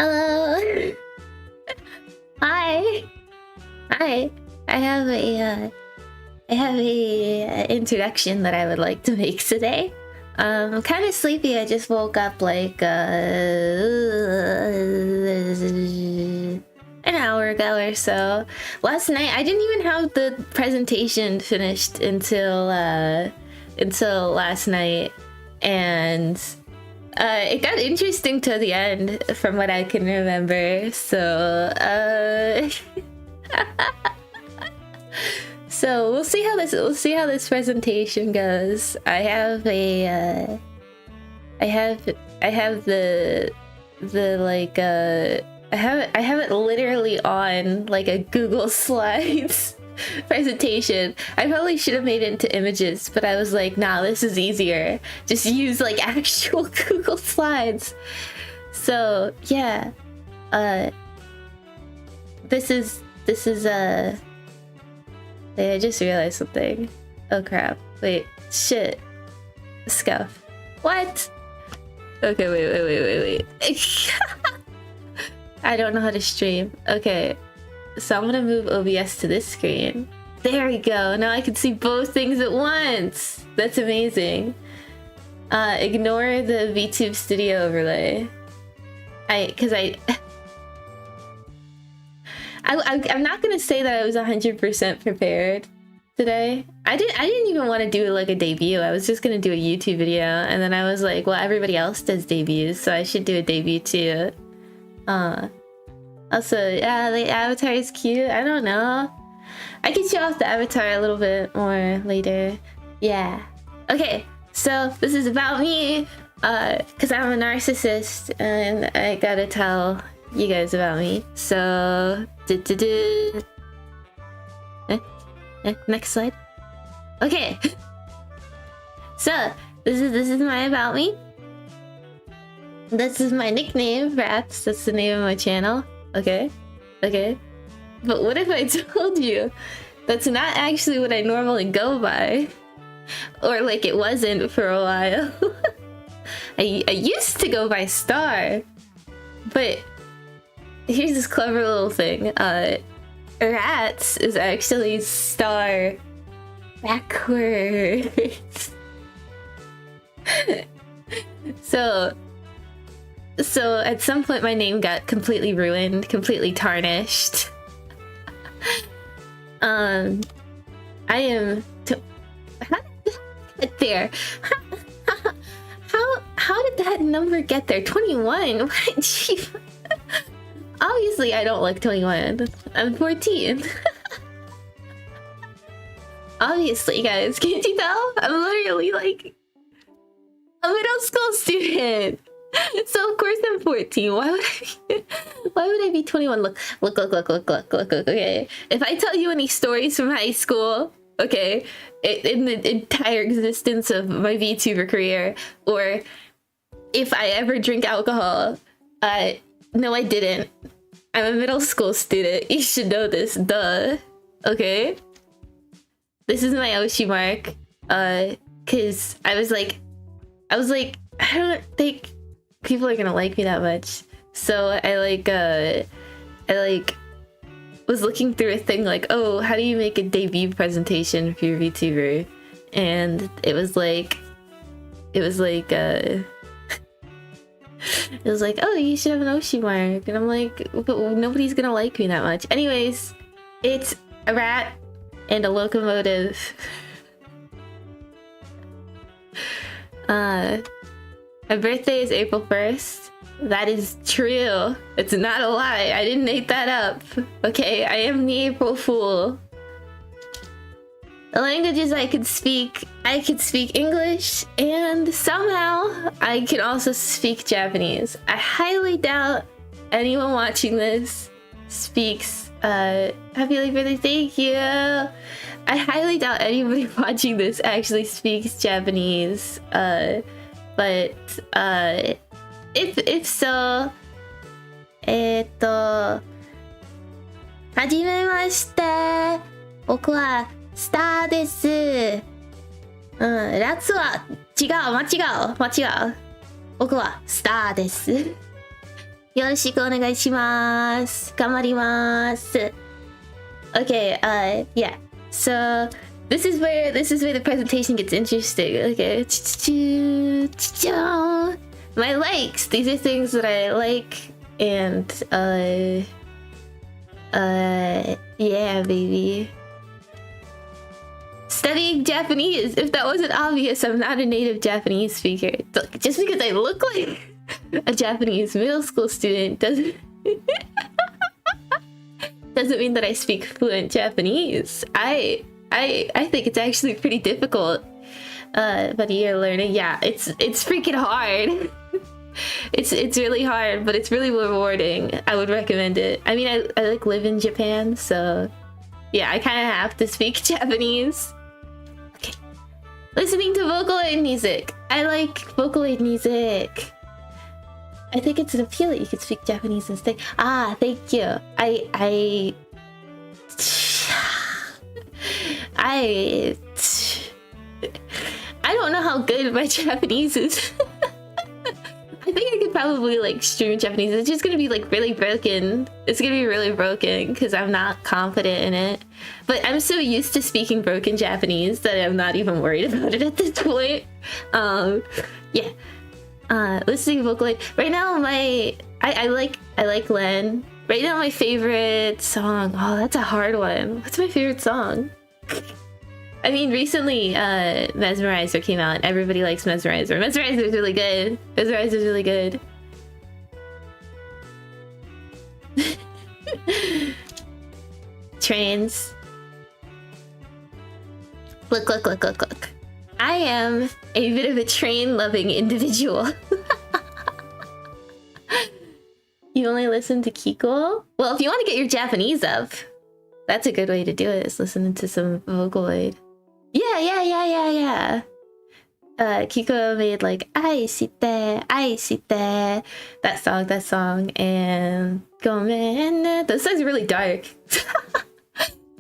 Hello. Hi. Hi. I have a introduction that I would like to make today. I'm kind of sleepy. I just woke up like an hour ago or so. Last night I didn't even have the presentation finished until last night, and it got interesting to the end from what I can remember. So so we'll see how this presentation goes. I have the like I have it literally on like a Google Slides presentation. I probably should have made it into images, but I was like, nah, this is easier. Just use like actual Google Slides. So yeah, this is wait, I just realized something. Oh crap! Wait, shit, scuff. What? Okay, wait. I don't know how to stream. Okay, so I'm gonna move OBS to this screen. There we go. Now I can see both things at once. That's amazing. Ignore the VTube Studio overlay. I'm not gonna say that I was 100% prepared today. I didn't even want to do like a debut. I was just gonna do a YouTube video, and then I was like, well, everybody else does debuts, so I should do a debut too. Also, yeah, the avatar is cute. I don't know. I can show off the avatar a little bit more later. Yeah. Okay, so this is about me, because I'm a narcissist, and I gotta tell you guys about me. So, next slide. Okay. So, this is my about me. This is my nickname, Rats. That's the name of my channel. Okay. But what if I told you that's not actually what I normally go by? Or like it wasn't for a while. I used to go by Star. But here's this clever little thing. Rats is actually Star backwards. So at some point my name got completely ruined, completely tarnished. I am how did that get there? How did that number get there? 21? What? Obviously I don't like 21. I'm 14. Obviously, guys, can't you tell? I'm literally like a middle school student. So of course I'm 14. Why would I be 21? Look. Okay. If I tell you any stories from high school, okay, in the entire existence of my VTuber career, or if I ever drink alcohol, no, I didn't. I'm a middle school student. You should know this. Duh. Okay. This is my Oshi mark. Cause I was like, I don't think people are gonna like me that much. So I was looking through a thing like, oh, how do you make a debut presentation for your VTuber? And it was like, oh, you should have an Oshi mark. And I'm like, but nobody's gonna like me that much. Anyways, it's a rat and a locomotive. My birthday is April 1st. That is true. It's not a lie. I didn't make that up. Okay, I am the April Fool. The languages I could speak English, and somehow I can also speak Japanese. I highly doubt anyone watching this speaks happy late birthday, thank you. I highly doubt anybody watching this actually speaks Japanese. But if so, はじめまして。僕はスターです。ラツは違う。僕はスターです。Yoroshiku onegai shimasu. Gamarimasu. Okay, yeah. So this is where the presentation gets interesting. Okay. My likes. These are things that I like, and yeah, baby. Studying Japanese. If that wasn't obvious, I'm not a native Japanese speaker. Just because I look like a Japanese middle school student doesn't mean that I speak fluent Japanese. I think it's actually pretty difficult. But you're learning. Yeah, it's freaking hard. It's really hard, but it's really rewarding. I would recommend it. I mean, I like live in Japan, so yeah, I kind of have to speak Japanese. Okay, listening to Vocaloid music. I like Vocaloid music. I think it's an appeal that you could speak Japanese instead. Ah, thank you. I don't know how good my Japanese is. I think I could probably like stream Japanese. It's just gonna be like really broken. It's gonna be really broken because I'm not confident in it. But I'm so used to speaking broken Japanese that I'm not even worried about it at this point. Yeah. Listening to Vocaloid. Right now I like Len. Right now my favorite song. Oh, that's a hard one. What's my favorite song? I mean, recently, Mesmerizer came out. Everybody likes Mesmerizer. Mesmerizer is really good. Mesmerizer is really good. Trains. Look. I am a bit of a train-loving individual. You only listen to Kiko? Well, if you want to get your Japanese up, that's a good way to do it, is listening to some Vocaloid. Yeah. Kiko made like I sit there, that song, and Gomen. Those songs are really dark.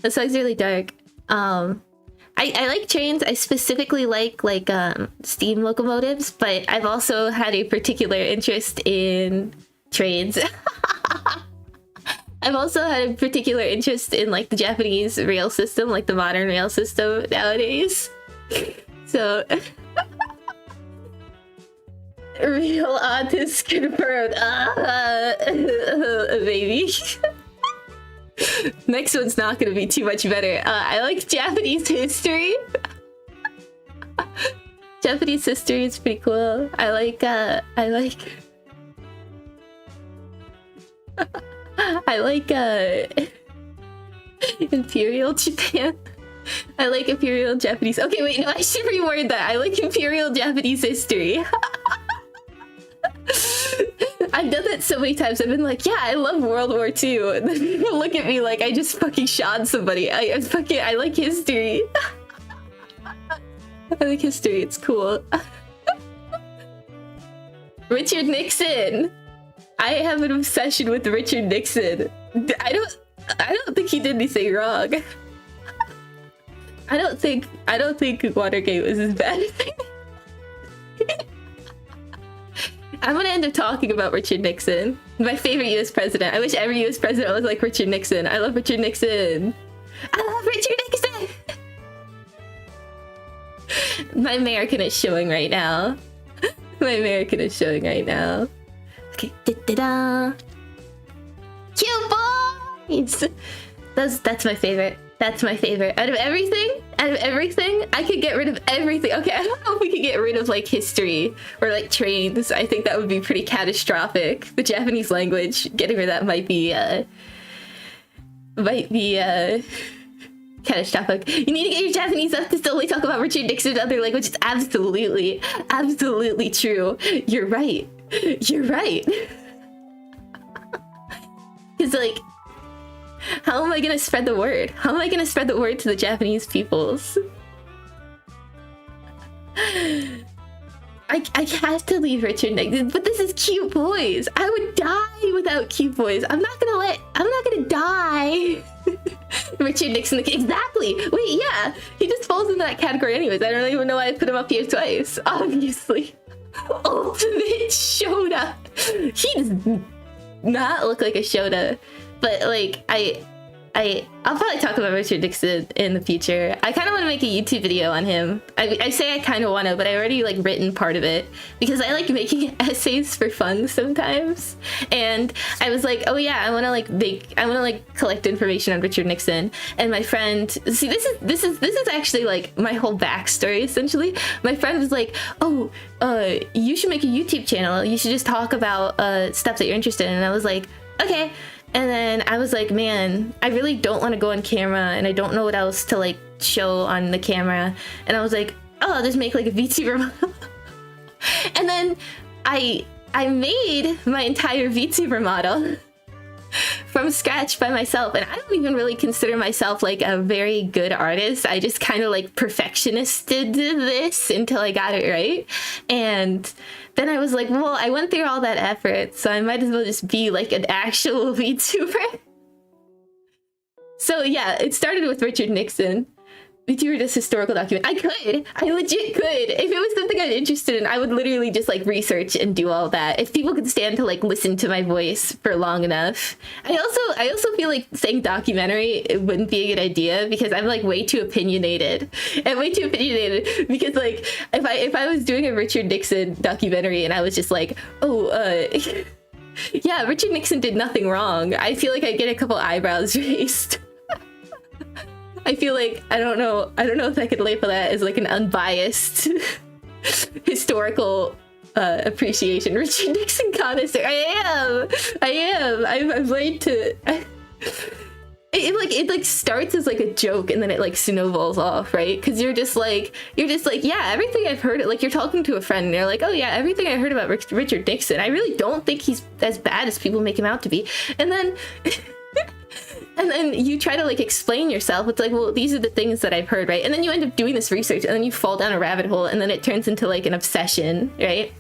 Those songs are really dark. I like trains. I specifically like steam locomotives, but I've also had a particular interest in trains. I've also had a particular interest in like the Japanese rail system, like the modern rail system nowadays. So, real artist confirmed. Baby. Next one's not gonna be too much better. I like Japanese history. Japanese history is pretty cool. I like Imperial Japan. I like Imperial Japanese. Okay, wait, no, I should reword that. I like Imperial Japanese history. I've done that so many times. I've been like, yeah, I love World War II. And then people look at me like I just fucking shot somebody. I like history. I like history, it's cool. Richard Nixon. I have an obsession with Richard Nixon. I don't think he did anything wrong. I don't think Watergate was as bad as I'm gonna end up talking about Richard Nixon, my favorite US president. I wish every US president was like Richard Nixon. I love Richard Nixon. I love Richard Nixon. My American is showing right now. My American is showing right now. Okay, da-da-da. Cute boys! That's my favorite. That's my favorite. Out of everything, I could get rid of everything. Okay, I don't know if we could get rid of like history or like trains. I think that would be pretty catastrophic. The Japanese language, getting rid of that might be catastrophic. You need to get your Japanese up to still only talk about Richard Nixon and other languages. Absolutely true. You're right. Because like, how am I gonna spread the word? How am I gonna spread the word to the Japanese peoples? I have to leave Richard Nixon, but this is Cute Boys. I would die without Cute Boys. I'm not gonna die. Richard Nixon, exactly. Wait, yeah, he just falls into that category anyways. I don't even know why I put him up here twice. Obviously. Ultimate Shota. not look like a Shota, but like I'll probably talk about Richard Nixon in the future. I kind of want to make a YouTube video on him. I say I kind of want to, but I already like written part of it because I like making essays for fun sometimes. And I was like, oh yeah, I want to like collect information on Richard Nixon. And my friend, see, this is actually like my whole backstory essentially. My friend was like, oh, you should make a YouTube channel. You should just talk about stuff that you're interested in. And I was like, okay. And then I was like, man, I really don't want to go on camera and I don't know what else to like show on the camera. And I was like, oh, I'll just make like a VTuber model. And then I made my entire VTuber model from scratch by myself. And I don't even really consider myself like a very good artist. I just kind of like perfectionisted this until I got it right. And then I was like, well, I went through all that effort, so I might as well just be like an actual VTuber. So yeah, it started with Richard Nixon. VTuber does historical document. I legit could. If it was something I'm interested in, I would literally just like research and do all that. If people could stand to like listen to my voice for long enough. I also feel like saying documentary, it wouldn't be a good idea because I'm like way too opinionated. And way too opinionated because like if I was doing a Richard Nixon documentary and I was just like, oh, yeah, Richard Nixon did nothing wrong, I feel like I'd get a couple eyebrows raised. I feel like I don't know if I could label that as like an unbiased historical appreciation. Richard Nixon connoisseur. I am. I've learned to. It like starts as like a joke and then it like snowballs off, right? Because you're just like yeah, everything I've heard, like you're talking to a friend and you're like, oh yeah, everything I heard about Richard Nixon, I really don't think he's as bad as people make him out to be. And then. And then you try to like explain yourself. It's like, well, these are the things that I've heard, right? And then you end up doing this research and then you fall down a rabbit hole and then it turns into like an obsession, right?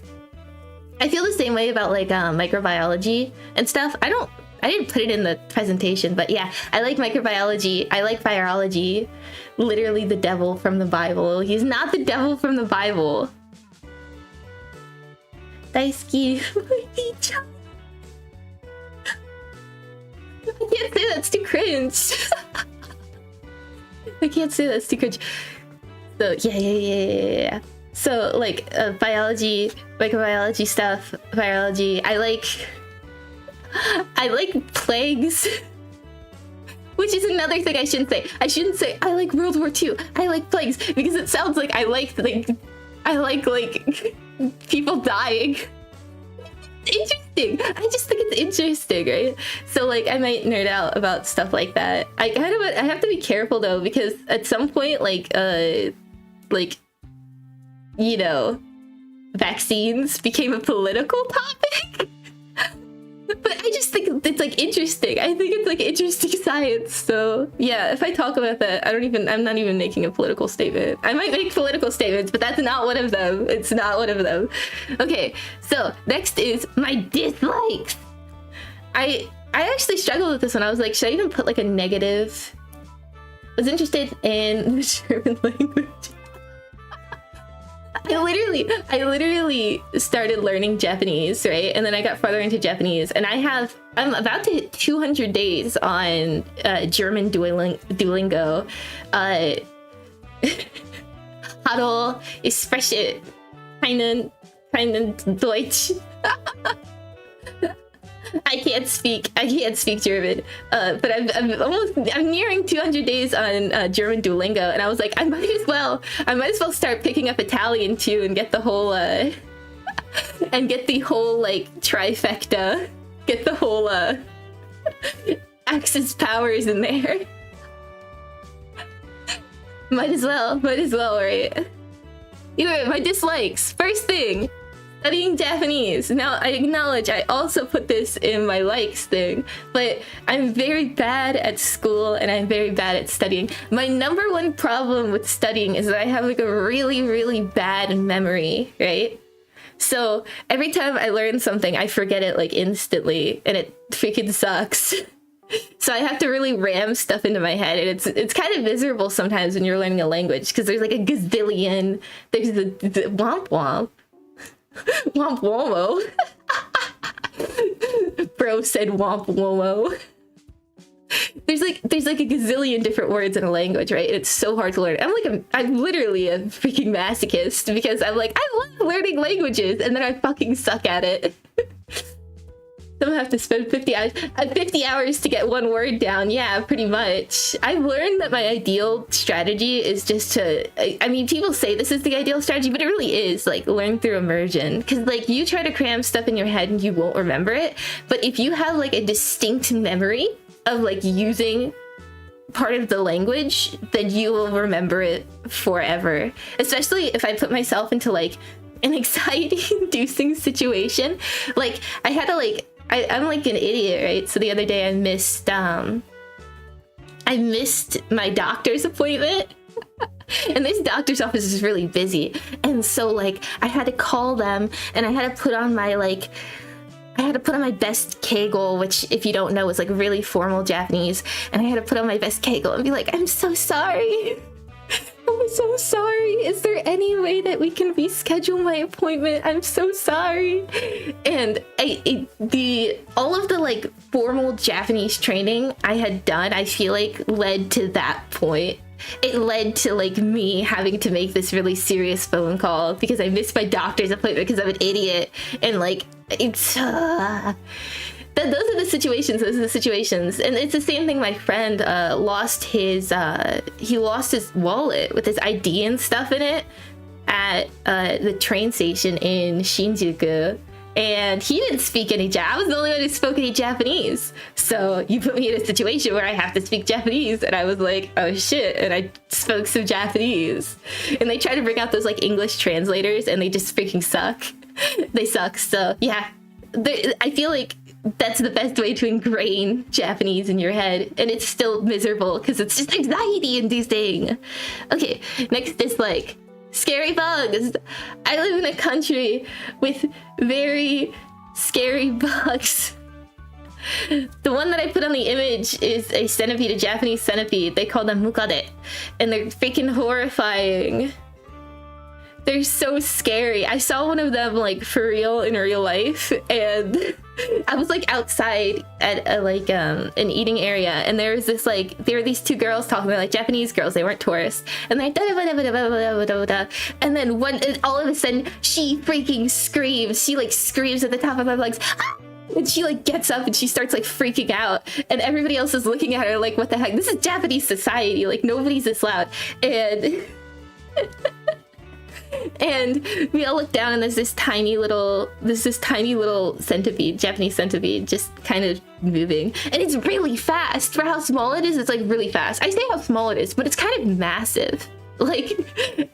I feel the same way about like microbiology and stuff. I didn't put it in the presentation, but yeah, I like microbiology. I like virology. Literally the devil from the Bible. He's not the devil from the Bible. Daisuki. I can't say that's too cringe. I can't say that's too cringe. So yeah. So like biology, microbiology stuff, virology. I like plagues. Which is another thing I shouldn't say. I shouldn't say I like World War II. I like plagues because it sounds like I like people dying. Interesting. I just think it's interesting, right? So like I might nerd out about stuff like that. I have to be careful though because at some point like you know, vaccines became a political topic. But I just think it's like interesting. I think it's like interesting science. So yeah, if I talk about that, I'm not even making a political statement. I might make political statements, but that's not one of them. It's not one of them. Okay, so next is my dislikes. I actually struggled with this one. I was like, should I even put like a negative? I was interested in the German language. I literally started learning Japanese, right? And then I got farther into Japanese, and I'm about to hit 200 days on German Duolingo. Hallo, ich spreche keinen Deutsch. I can't speak German, but I'm nearing 200 days on German Duolingo, and I was like, I might as well start picking up Italian too, and get the whole like trifecta, get the whole Axis powers in there. might as well, right? Anyway, my dislikes. First thing. Studying Japanese. Now, I acknowledge I also put this in my likes thing, but I'm very bad at school and I'm very bad at studying. My number one problem with studying is that I have like a really, really bad memory, right? So every time I learn something, I forget it like instantly, and it freaking sucks. So I have to really ram stuff into my head, and it's kind of miserable sometimes when you're learning a language because there's like a gazillion. There's the womp womp. Womp wompo. Bro said womp womo. There's like a gazillion different words in a language, right? It's so hard to learn. I'm literally a freaking masochist because I'm like, I love learning languages and then I fucking suck at it. Don't have to spend 50 hours to get one word down. Yeah, pretty much. I've learned that my ideal strategy is just to, I mean, people say this is the ideal strategy, but it really is like learn through immersion. Because like you try to cram stuff in your head and you won't remember it. But if you have like a distinct memory of like using part of the language, then you will remember it forever. Especially if I put myself into like an anxiety-inducing situation. Like I had to like, I'm like an idiot, right? So the other day I missed my doctor's appointment. And this doctor's office is really busy. And so like I had to call them and I had to put on my like, I had to put on my best kegel, which if you don't know is like really formal Japanese. And I had to put on my best kegel and be like, I'm so sorry. I'm so sorry. Is there any way that we can reschedule my appointment? I'm so sorry. And all of the like formal Japanese training I had done, I feel like led to that point. It led to like me having to make this really serious phone call because I missed my doctor's appointment because I'm an idiot. And like, it's those are the situations. And it's the same thing. My friend lost his wallet with his ID and stuff in it at the train station in Shinjuku. And he didn't speak any Japanese. I was the only one who spoke any Japanese. So you put me in a situation where I have to speak Japanese. And I was like, oh shit. And I spoke some Japanese. And they try to bring out those like English translators and they just freaking suck. They suck. So yeah, I feel like that's the best way to ingrain Japanese in your head. And it's still miserable because it's just anxiety inducing. Okay, next is like scary bugs. I live in a country with very scary bugs. The one that I put on the image is a centipede, a Japanese centipede. They call them mukade. And they're freaking horrifying. They're so scary. I saw one of them like for real in real life, and I was like outside at an eating area, and there was this like there were these two girls talking. They're like Japanese girls. They weren't tourists, and they're and then all of a sudden she freaking screams. She like screams at the top of her lungs. Ah! And she like gets up and she starts like freaking out, and everybody else is looking at her like, what the heck? This is Japanese society. Like nobody's this loud. And and we all look down and there's this tiny little centipede, Japanese centipede, just kind of moving. And it's really fast. For how small it is, it's like really fast. I say how small it is, but it's kind of massive. Like,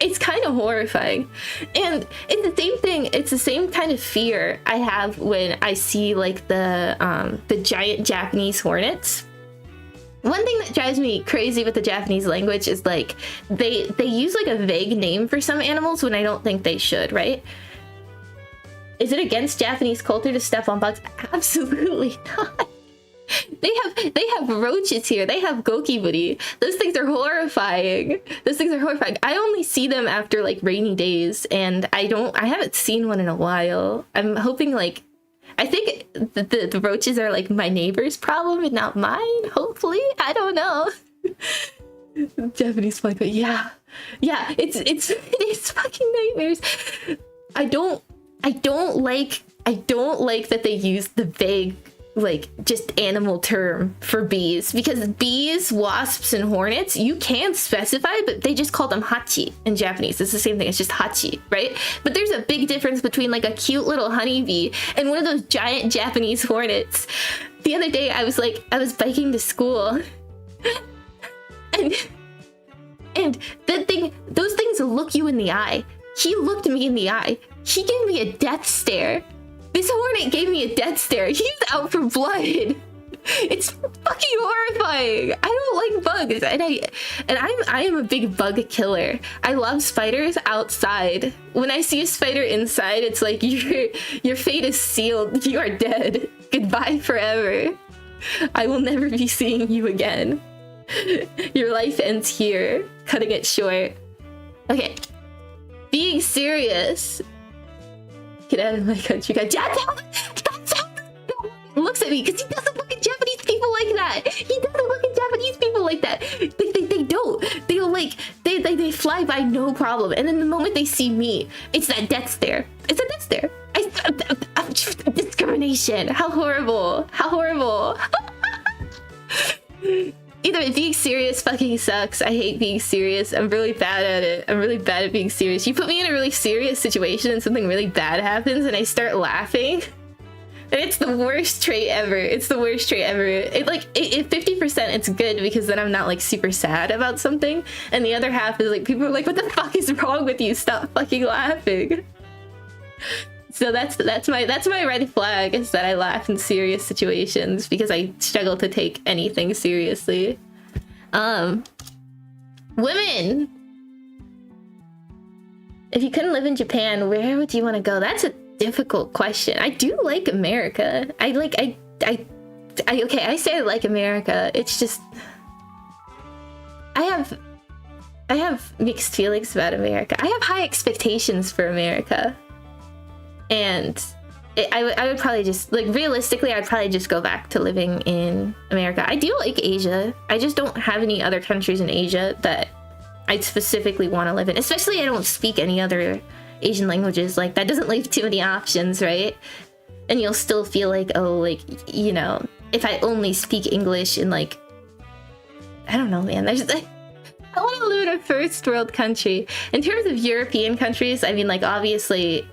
it's kind of horrifying. And it's the same thing. It's the same kind of fear I have when I see like the giant Japanese hornets. One thing that drives me crazy with the Japanese language is like they use like a vague name for some animals when I don't think they should, right? Is it against Japanese culture to step on bugs? Absolutely not. They have roaches here. They have gokiburi. Those things are horrifying. I only see them after like rainy days, and I haven't seen one in a while. I'm hoping like I think the roaches are like my neighbor's problem and not mine, hopefully. I don't know. Japanese fly, but yeah, it's fucking nightmares. I don't like that they use the vague like just animal term for bees, because bees, wasps, and hornets you can specify, but they just call them hachi in Japanese. It's the same thing. It's just hachi, right? But there's a big difference between like a cute little honeybee and one of those giant Japanese hornets. The other day I was biking to school and those things look you in the eye. He looked me in the eye. He gave me a death stare. This hornet gave me a death stare. He's out for blood. It's fucking horrifying. I don't like bugs, and I am a big bug killer. I love spiders outside. When I see a spider inside, it's like your fate is sealed. You are dead. Goodbye forever. I will never be seeing you again. Your life ends here. Cutting it short. Okay. Being serious. Get out of my country, guys. looks at me because he doesn't look at Japanese people like that. He doesn't look at Japanese people like that. They don't. They'll like they fly by no problem, and then the moment they see me, it's that death stare. It's a death stare. Discrimination. How horrible. How horrible. Either being serious fucking sucks. I hate being serious. I'm really bad at it. I'm really bad at being serious. You put me in a really serious situation and something really bad happens and I start laughing. And it's the worst trait ever. It's the worst trait ever. It 50% it's good because then I'm not like super sad about something. And the other half is like people are like, what the fuck is wrong with you? Stop fucking laughing. So that's my red flag, is that I laugh in serious situations because I struggle to take anything seriously. Women, if you couldn't live in Japan, where would you want to go? That's a difficult question. I do like America. Okay, I say I like America. It's just I have mixed feelings about America. I have high expectations for America. And I would probably just, like, realistically, I'd probably just go back to living in America. I do like Asia. I just don't have any other countries in Asia that I specifically want to live in. Especially I don't speak any other Asian languages. Like, that doesn't leave too many options, right? And you'll still feel like, oh, like, you know, if I only speak English in, like, I don't know, man. There's, I want to live in a first world country. In terms of European countries, I mean, like, obviously,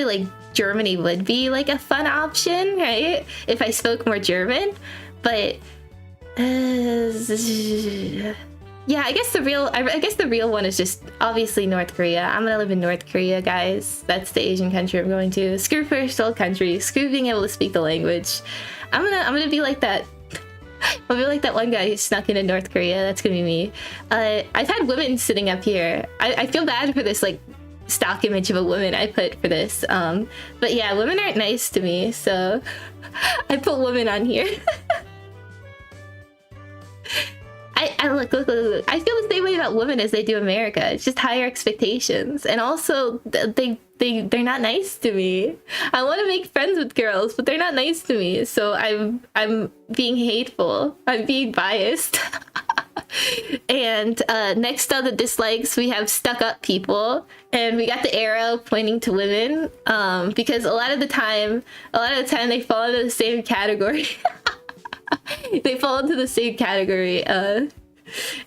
like, Germany would be, like, a fun option, right? If I spoke more German. But, yeah, I guess the real one is just, obviously, North Korea. I'm gonna live in North Korea, guys. That's the Asian country I'm going to. Screw first world country. Screw being able to speak the language. I'm gonna be like that. I'll be like that one guy who snuck into North Korea. That's gonna be me. I've had women sitting up here. I feel bad for this, like, stock image of a woman I put for this. But yeah, women aren't nice to me, so I put women on here. I look. I feel the same way about women as they do America. It's just higher expectations, and also they're not nice to me. I want to make friends with girls, but they're not nice to me. So I'm being hateful. I'm being biased. And next on the dislikes, we have stuck-up people, and we got the arrow pointing to women, because a lot of the time they fall into the same category. They fall into the same category. And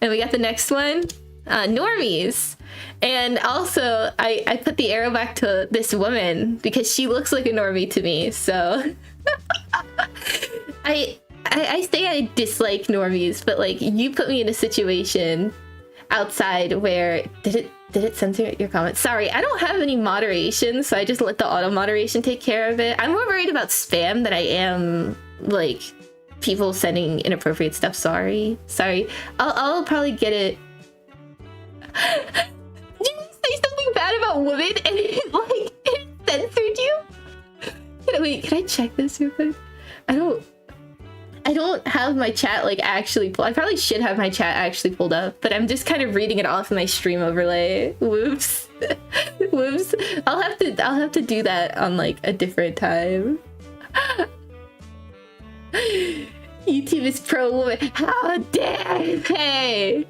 we got the next one, normies. And also, I put the arrow back to this woman because she looks like a normie to me. So I say I dislike normies, but, like, you put me in a situation outside where did it censor your comments? Sorry, I don't have any moderation, so I just let the auto moderation take care of it. I'm more worried about spam than I am, like, people sending inappropriate stuff. Sorry. I'll probably get it. Did you say something bad about women and it censored you? Can I check this real quick? I don't have my chat, like, actually pulled. I probably should have my chat actually pulled up, but I'm just kind of reading it off in my stream overlay. Whoops. Whoops. I'll have to do that on, like, a different time. YouTube is pro woman. How dare they?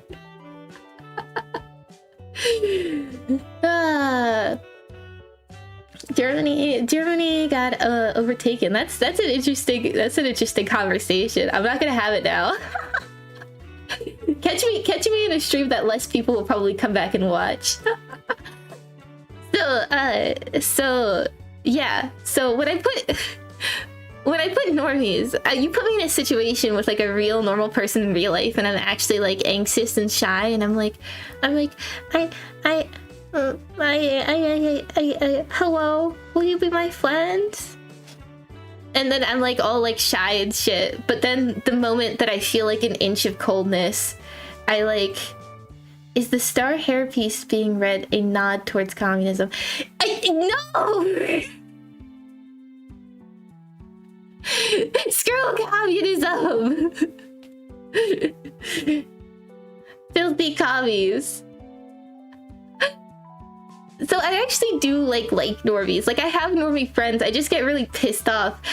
Germany got overtaken. That's an interesting conversation. I'm not gonna have it now. Catch me in a stream that less people will probably come back and watch. So yeah. So when I put normies, you put me in a situation with, like, a real normal person in real life, and I'm actually, like, anxious and shy, and I'm like, hello, will you be my friend? And then I'm, like, all, like, shy and shit. But then the moment that I feel, like, an inch of coldness, I, like, is the star hairpiece being read a nod towards communism? No! Screw communism! Filthy commies. So I actually do like normies. Like I have normie friends. I just get really pissed off.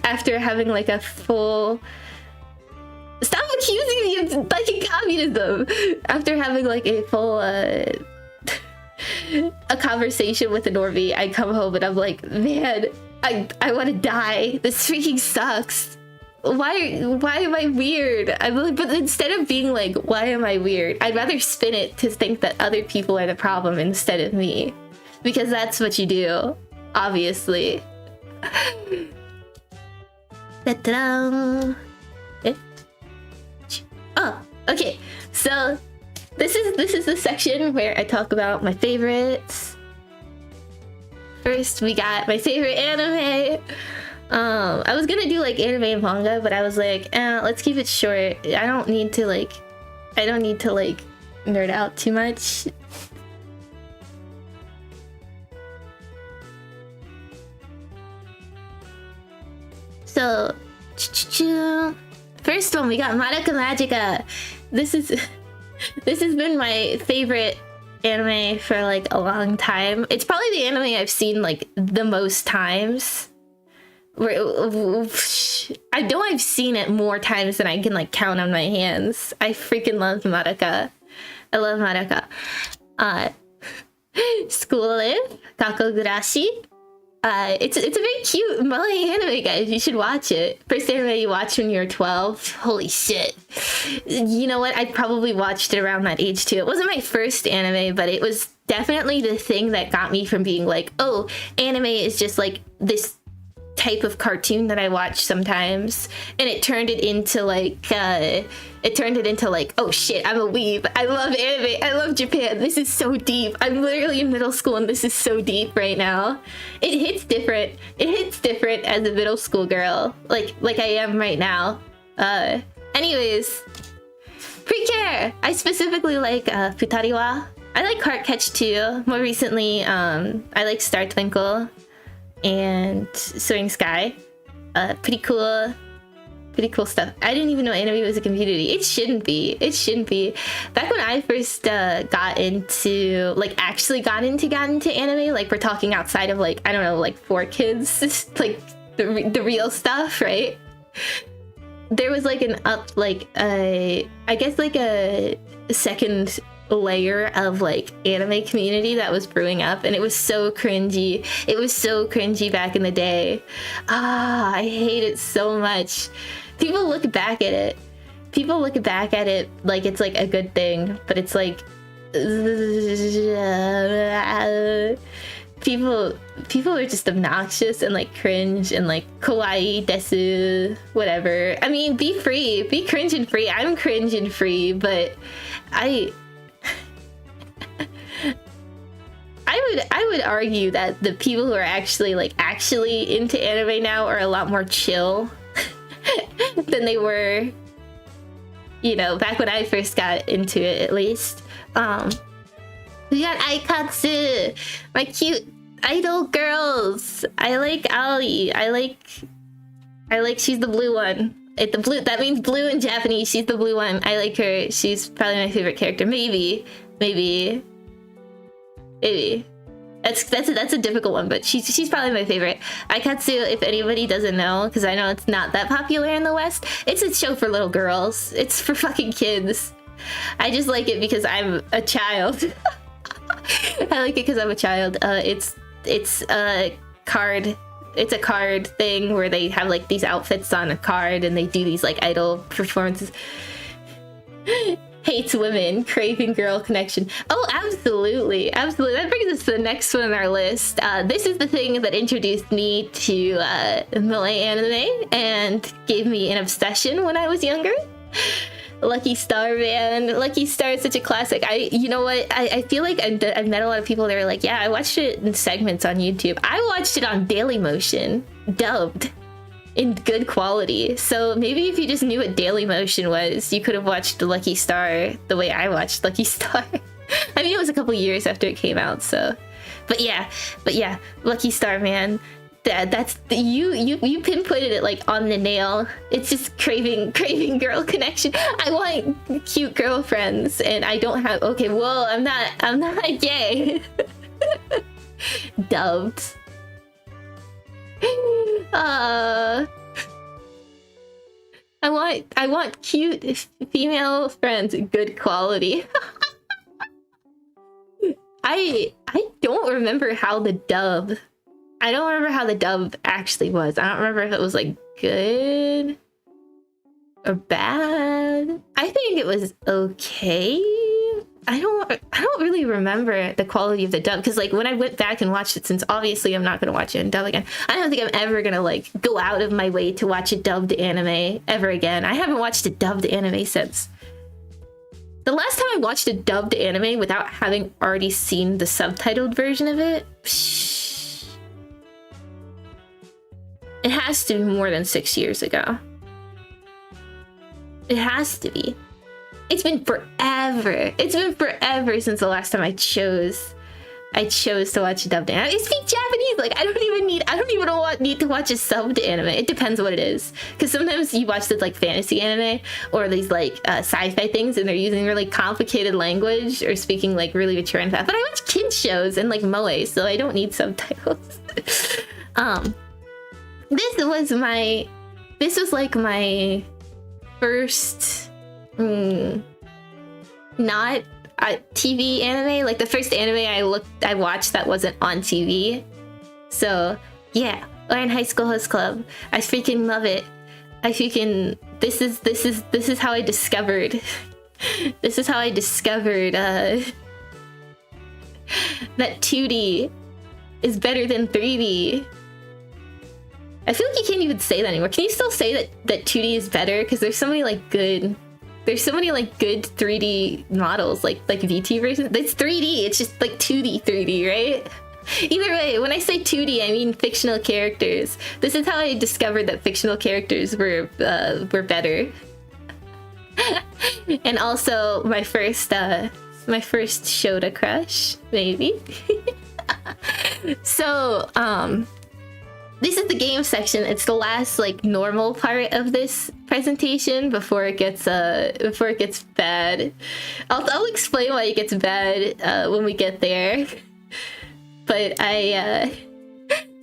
After having like a full... Stop accusing me of liking communism! After having like a full a conversation with a normie, I come home and I'm like, man, I want to die. This freaking sucks. Why am I weird? I'm like, but instead of being like, why am I weird? I'd rather spin it to think that other people are the problem instead of me. Because that's what you do, obviously. Ta-da! Oh, okay. So this is the section where I talk about my favorites. First, we got my favorite anime. I was gonna do like anime and manga, but I was like, let's keep it short. I don't need to like nerd out too much. So, first one, we got Madoka Magica. This has been my favorite anime for like a long time. It's probably the anime I've seen like the most times. I know I've seen it more times than I can like count on my hands. I freaking love Madoka. I love Madoka. School Live, Kakogurashi. It's a very cute Malay anime, guys. You should watch it. First anime you watched when you were 12. Holy shit. You know what? I probably watched it around that age too. It wasn't my first anime, but it was definitely the thing that got me from being like, oh, anime is just like this type of cartoon that I watch sometimes, and it turned it into like oh shit, I'm a weeb. I love anime. I love Japan. This is so deep. I'm literally in middle school and this is so deep right now. It hits different. It hits different as a middle school girl, like I am right now. Anyways, Precare. I specifically like Futariwa. I like Heart Catch too. More recently, I like Star Twinkle and Soaring Sky. Pretty cool stuff. I didn't even know anime was a community. It shouldn't be. Back when I first got into anime, like we're talking outside of like, I don't know, like 4Kids, like the real stuff, right? There was like I guess like a second layer of like anime community that was brewing up, and it was so cringy. It was so cringy back in the day. I hate it so much. People look back at it like it's like a good thing, but it's like people are just obnoxious and like cringe and like kawaii desu, whatever. I mean, be free, be cringe and free. I'm cringe and free, but I would argue that the people who are actually into anime now are a lot more chill than they were, you know, back when I first got into it, at least. We got Aikatsu, my cute idol girls. I like Ali. I like she's the blue one. That means blue in Japanese. She's the blue one. I like her. She's probably my favorite character. Maybe. That's a difficult one, but she's probably my favorite. Aikatsu, if anybody doesn't know, because I know it's not that popular in the West, it's a show for little girls. It's for fucking kids. I just like it because I'm a child. I like it because I'm a child. It's a card thing where they have like these outfits on a card and they do these like idol performances. Hates women, craving girl connection. Oh, absolutely. That brings us to the next one on our list. This is the thing that introduced me to Malay anime and gave me an obsession when I was younger. Lucky Star, man. Lucky Star is such a classic. You know what? I feel like I've met a lot of people that are like, yeah, I watched it in segments on YouTube. I watched it on Dailymotion, dubbed. In good quality. So maybe if you just knew what Dailymotion was, you could have watched Lucky Star the way I watched Lucky Star. I mean, it was a couple years after it came out, so. But yeah, Lucky Star, man. That's you pinpointed it like on the nail. It's just craving girl connection. I want cute girlfriends, and I don't have. Okay, well, I'm not gay. Dubbed. I want cute female friends, good quality. I don't remember how the dub. I don't remember how the dub actually was. I don't remember if it was like good or bad. I think it was okay. I don't really remember the quality of the dub, because like when I went back and watched it, since obviously I'm not gonna watch it in dub again, I don't think I'm ever gonna like go out of my way to watch a dubbed anime ever again. I haven't watched a dubbed anime since the last time I watched a dubbed anime without having already seen the subtitled version of it. It has to be more than 6 years ago. It has to be. It's been forever. It's been forever since the last time I chose to watch a dubbed anime. I speak Japanese. Like I don't even need to watch a subbed anime. It depends what it is. Because sometimes you watch this like fantasy anime or these like sci-fi things, and they're using really complicated language or speaking like really mature and fast. But I watch kids shows and like moe, so I don't need subtitles. This was like my first not TV anime, like the first anime I watched that wasn't on TV. So yeah, Iron High School Host Club. I freaking love it. This is how I discovered this is how I discovered that 2D is better than 3D. I feel like you can't even say that anymore. Can you still say that 2D is better? Because there's so many like good 3D models, like VTubers. It's 3D. It's just like 2D 3D, right? Either way, when I say 2D, I mean fictional characters. This is how I discovered that fictional characters were better. And also my first Shota crush, maybe. So this is the game section. It's the last like normal part of this presentation before it gets bad. I'll explain why it gets bad when we get there. But I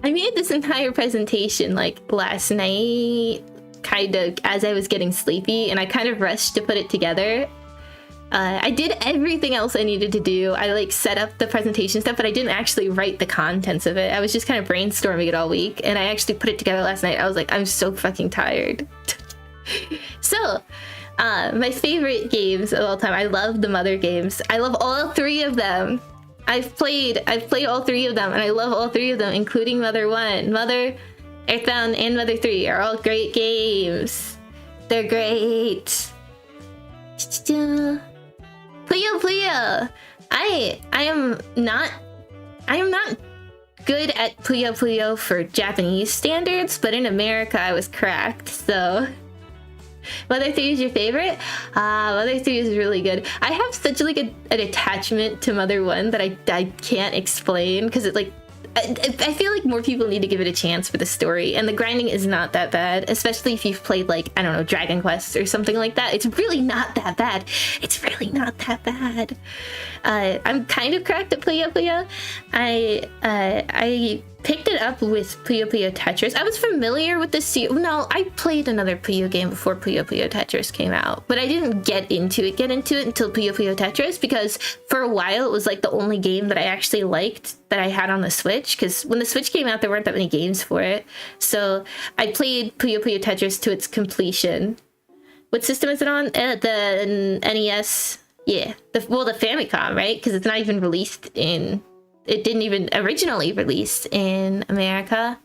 made this entire presentation like last night, kind of as I was getting sleepy, and I kind of rushed to put it together. I did everything else I needed to do. I like set up the presentation stuff, but I didn't actually write the contents of it. I was just kind of brainstorming it all week, and I actually put it together last night. I was like, I'm so fucking tired. So, my favorite games of all time. I love the Mother games. I love all 3 of them. I've played all 3 of them, and I love all 3 of them, including Mother 1. Mother, Earthbound, and Mother 3 are all great games. They're great. Puyo. I am not good at Puyo for Japanese standards, but in America I was cracked. So Mother 3 is your favorite? Mother 3 is really good. I have such like an attachment to Mother 1 that I can't explain, because it like I feel like more people need to give it a chance for the story, and the grinding is not that bad, especially if you've played like, I don't know, Dragon Quest or something like that. It's really not that bad. It's really not that bad. I'm kind of cracked at Puyo. I picked it up with Puyo Tetris. I was familiar with this. No, I played another Puyo game before Puyo Tetris came out, but I didn't get into it until Puyo Tetris, because for a while it was like the only game that I actually liked that I had on the Switch, because when the Switch came out there weren't that many games for it. So I played Puyo Tetris to its completion. What system is it on? The NES. Yeah, the Famicom, right? Because it's not even released in... It didn't even originally release in America.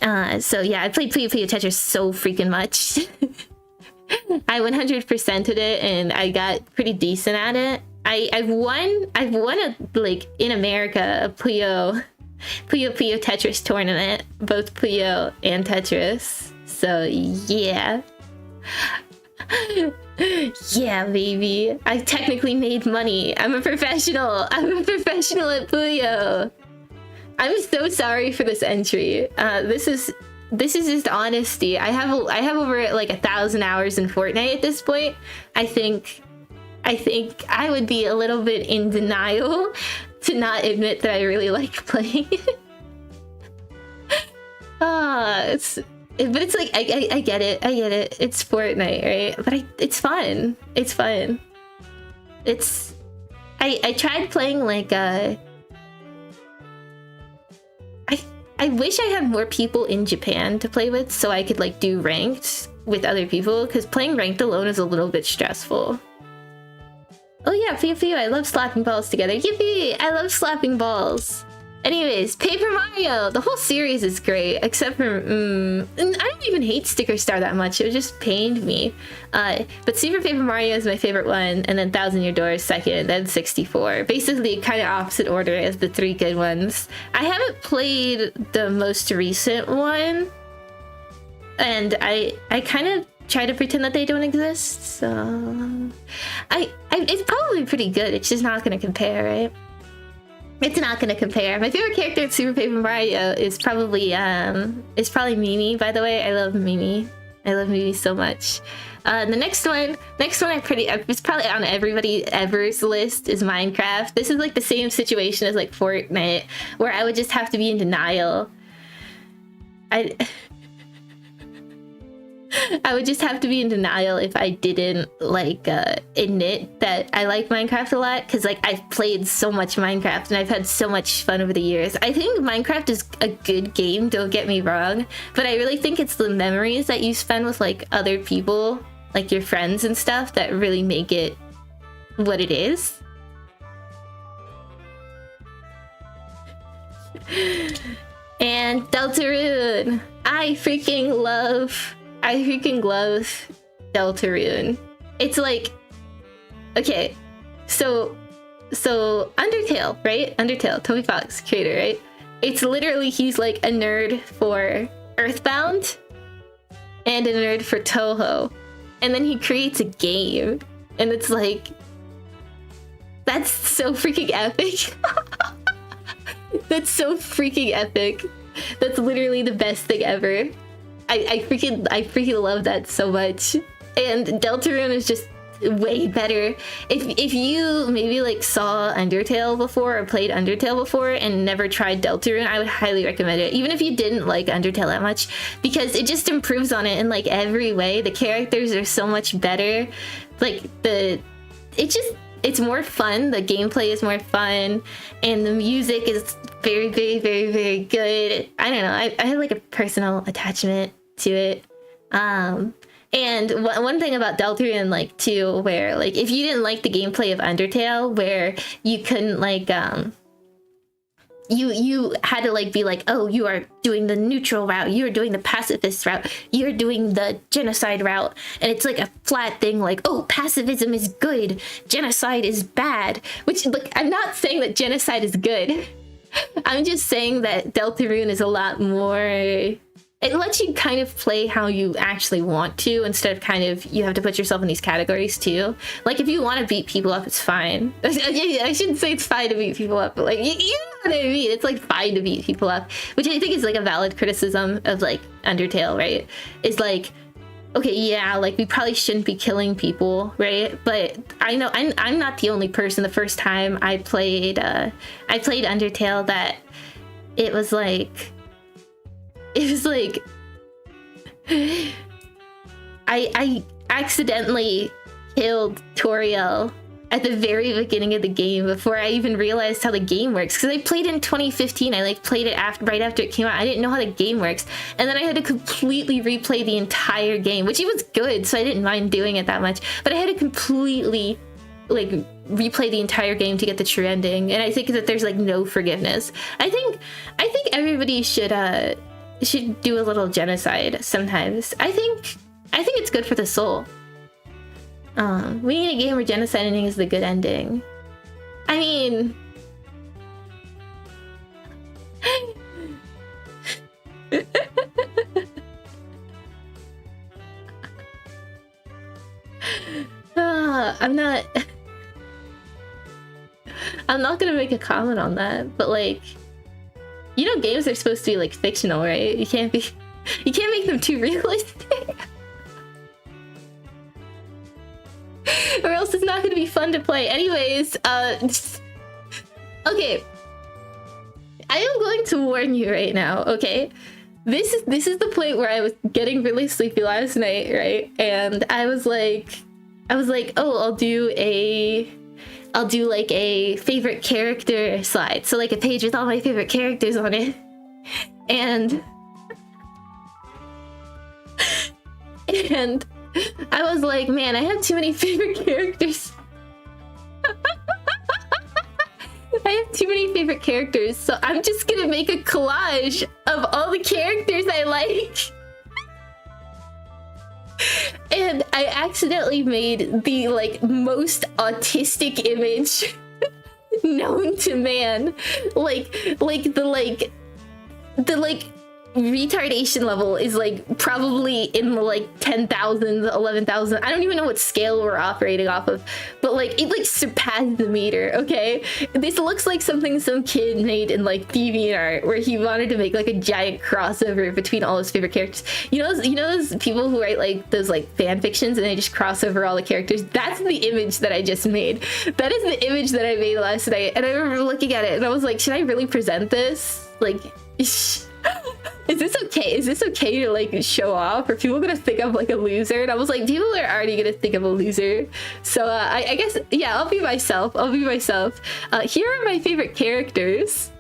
So yeah, I played Puyo Tetris so freaking much. I 100%ed it, and I got pretty decent at it. I've won a, like, in America, a Puyo Tetris tournament, both Puyo and Tetris. So yeah. Yeah, baby. I technically made money. I'm a professional at Puyo. I'm so sorry for this entry. This is just honesty. I have over like 1,000 hours in Fortnite at this point. I think I would be a little bit in denial to not admit that I really like playing it. But it's like I get it. It's Fortnite, right? But it's fun. It's fun. I tried playing like I wish I had more people in Japan to play with so I could like do ranked with other people, because playing ranked alone is a little bit stressful. Oh yeah, Fiu, I love slapping balls together. Yippee! I love slapping balls. Anyways, Paper Mario! The whole series is great, except for... and I don't even hate Sticker Star that much, it just pained me. But Super Paper Mario is my favorite one, and then Thousand Year Door is second, then 64. Basically, kind of opposite order as the three good ones. I haven't played the most recent one, and I kind of try to pretend that they don't exist, so... it's probably pretty good, it's just not gonna compare, right? It's not gonna compare. My favorite character in Super Paper Mario is probably Mimi, by the way. I love Mimi. I love Mimi so much. The next one it's probably on everybody ever's list is Minecraft. This is like the same situation as like Fortnite, where I would just have to be in denial. I would just have to be in denial if I didn't like admit that I like Minecraft a lot, because like I've played so much Minecraft and I've had so much fun over the years. I think Minecraft is a good game, don't get me wrong, but I really think it's the memories that you spend with like other people, like your friends and stuff, that really make it what it is. And Deltarune! I freaking love Deltarune. It's like, okay, so Undertale, right? Undertale, Toby Fox, creator, right? It's literally, he's like a nerd for Earthbound and a nerd for Toho. And then he creates a game, and it's like, that's so freaking epic. That's so freaking epic. That's literally the best thing ever. I freaking love that so much. And Deltarune is just way better. If you maybe like saw Undertale before or played Undertale before and never tried Deltarune, I would highly recommend it. Even if you didn't like Undertale that much, because it just improves on it in like every way. The characters are so much better. Like it's more fun. The gameplay is more fun, and the music is very, very, very, very good. I don't know. I have like a personal attachment to it. And one thing about Deltarune, like too, where like if you didn't like the gameplay of Undertale, where you couldn't like you had to like be like, oh, you are doing the neutral route, you're doing the pacifist route, you're doing the genocide route, and it's like a flat thing like, oh, pacifism is good, genocide is bad. Which, look, I'm not saying that genocide is good. I'm just saying that Deltarune is a lot more... It lets you kind of play how you actually want to, instead of kind of, you have to put yourself in these categories too. Like, if you want to beat people up, it's fine. I shouldn't say it's fine to beat people up, but like, you know what I mean? It's like fine to beat people up, which I think is like a valid criticism of like Undertale, right? Is like, okay, yeah, like we probably shouldn't be killing people, right? But I know I'm not the only person. The first time I played Undertale, that it was like I accidentally killed Toriel at the very beginning of the game before I even realized how the game works, because I played in 2015. I like played it right after it came out. I didn't know how the game works, and then I had to completely replay the entire game, which it was good, so I didn't mind doing it that much, but I had to completely like replay the entire game to get the true ending. And I think that there's like no forgiveness. I think everybody should do a little genocide sometimes. I think it's good for the soul. We need a game where genocide ending is the good ending. I mean... I'm not gonna make a comment on that, but like... You know games are supposed to be like fictional, right? You can't make them too realistic. Or else it's not gonna be fun to play. Anyways, okay. I am going to warn you right now, okay? This is the point where I was getting really sleepy last night, right? And I was like, oh, I'll do like a favorite character slide. So like a page with all my favorite characters on it. And I was like, man, I have too many favorite characters. I have too many favorite characters, so I'm just gonna make a collage of all the characters I like. And I accidentally made the like most autistic image known to man. Like the retardation level is like probably in the like 10,000, 11,000. I don't even know what scale we're operating off of, but like it like surpassed the meter. Okay, this looks like something some kid made in like DeviantArt where he wanted to make like a giant crossover between all his favorite characters. You know those people who write like those like fan fictions and they just cross over all the characters. That's the image that I just made. That is the image that I made last night, and I remember looking at it and I was like, should I really present this? Like, is this okay? Is this okay to like show off? Are people gonna think I'm like a loser? And I was like, people are already gonna think I'm a loser. So I guess, yeah, I'll be myself. Here are my favorite characters.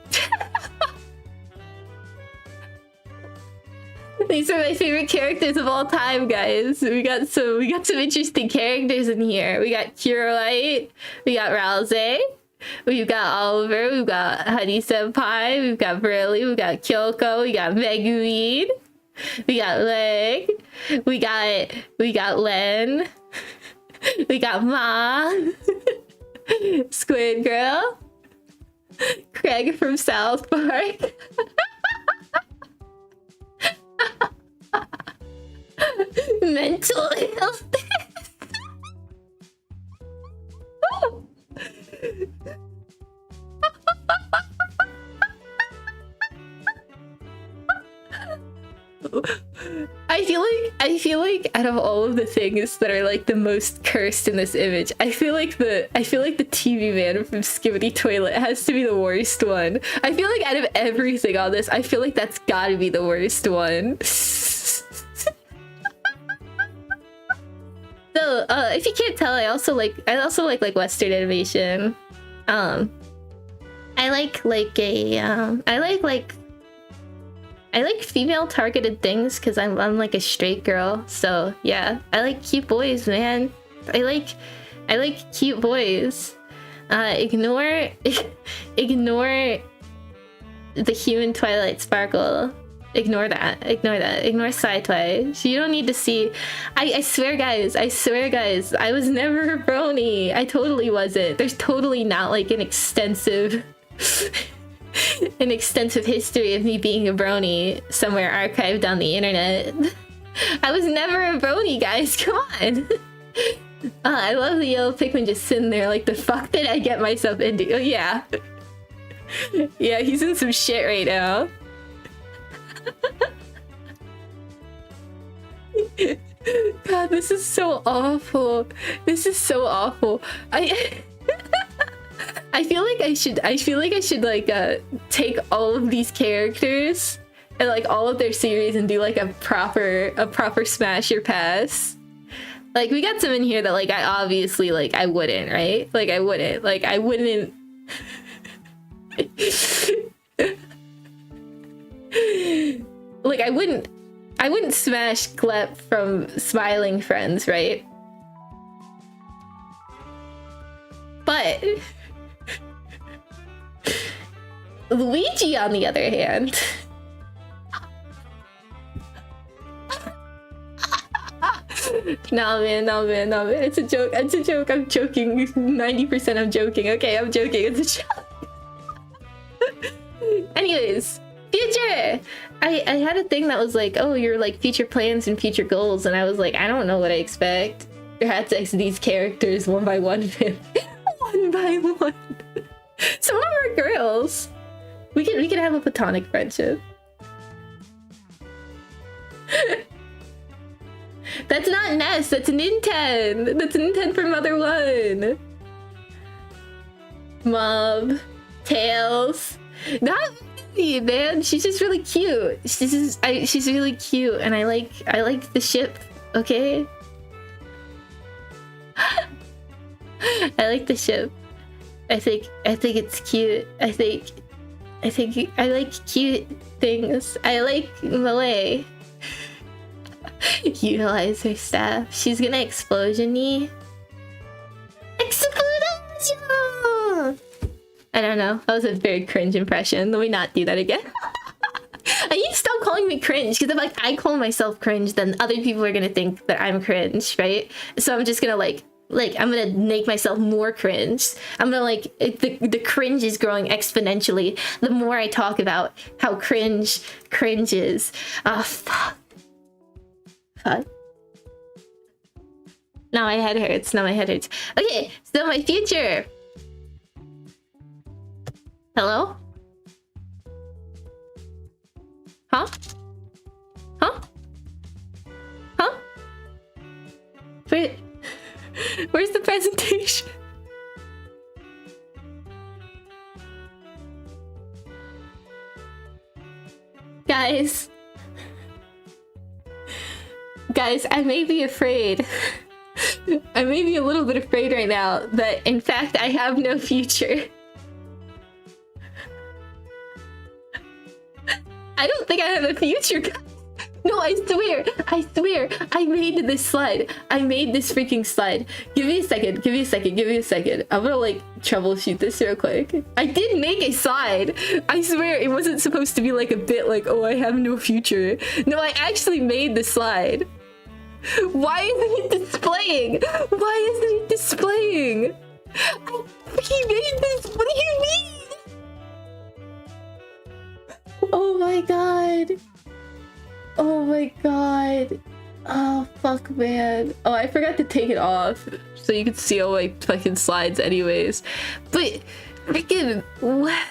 These are my favorite characters of all time, guys. We got some interesting characters in here. We got Kirolite, we got Ralze, we've got Oliver, we've got Honey Senpai, we've got Briley, we've got Kyoko, we got Megumin, we got Leg, we got Len, we got Ma, Squid Girl, Craig from South Park. Mental illness. I feel like out of all of the things that are like the most cursed in this image, I feel like the TV man from Skibidi Toilet has to be the worst one. I feel like out of everything on this, I feel like that's gotta be the worst one. So, if you can't tell, I also like Western animation. I like female targeted things because I'm like a straight girl. So yeah, I like cute boys, man. I like cute boys. Ignore the human Twilight Sparkle. Ignore that. Ignore Sci-Twi. You don't need to see. I swear, guys. I was never a brony. I totally wasn't. There's totally not like an extensive history of me being a brony somewhere archived on the internet. I was never a brony, guys. Come on. I love the yellow Pikmin just sitting there like, the fuck did I get myself into? Oh, yeah. Yeah, he's in some shit right now. God, this is so awful. I feel like I should like take all of these characters and like all of their series and do like a proper smash or pass. Like we got some in here that like I obviously like I wouldn't, right? Like I wouldn't. Like I wouldn't smash Glep from Smiling Friends, right? But Luigi, on the other hand, no man, it's a joke. I'm joking. 90% I'm joking. Okay, I'm joking. It's a joke. Anyways, future. I had a thing that was like, oh, your like future plans and future goals, and I was like, I don't know what I expect. You had to ask these characters one by one, man. One by one. Some of them are girls. We can have a platonic friendship. That's not Ness, that's Ninten. That's Ninten from Mother 1. Mob, Tails. Not me, man. She's just really cute. She's really cute, and I like the ship. Okay. I like the ship. I think it's cute. I think I like cute things. I like Malay. Utilize her staff. She's gonna explosion me. Explosion! I don't know. That was a very cringe impression. Let me not do that again. I need to stop calling me cringe, because if like I call myself cringe, then other people are gonna think that I'm cringe, right? So I'm just gonna like I'm gonna make myself more cringe. I'm gonna the cringe is growing exponentially the more I talk about how cringe is. Oh fuck. Fuck. Now my head hurts. Okay, so my future. Hello? Huh? Where's the presentation? Guys, I may be afraid. I may be a little bit afraid right now that in fact I have no future. I don't think I have a future. No, I swear, I made this slide. I made this freaking slide. Give me a second. I'm gonna like troubleshoot this real quick. I did make a slide. I swear it wasn't supposed to be like a bit like, oh, I have no future. No, I actually made the slide. Why isn't it displaying? I freaking made this. What do you mean? Oh my god. Oh fuck, man. Oh, I forgot to take it off so you could see all my fucking slides anyways. But freaking what?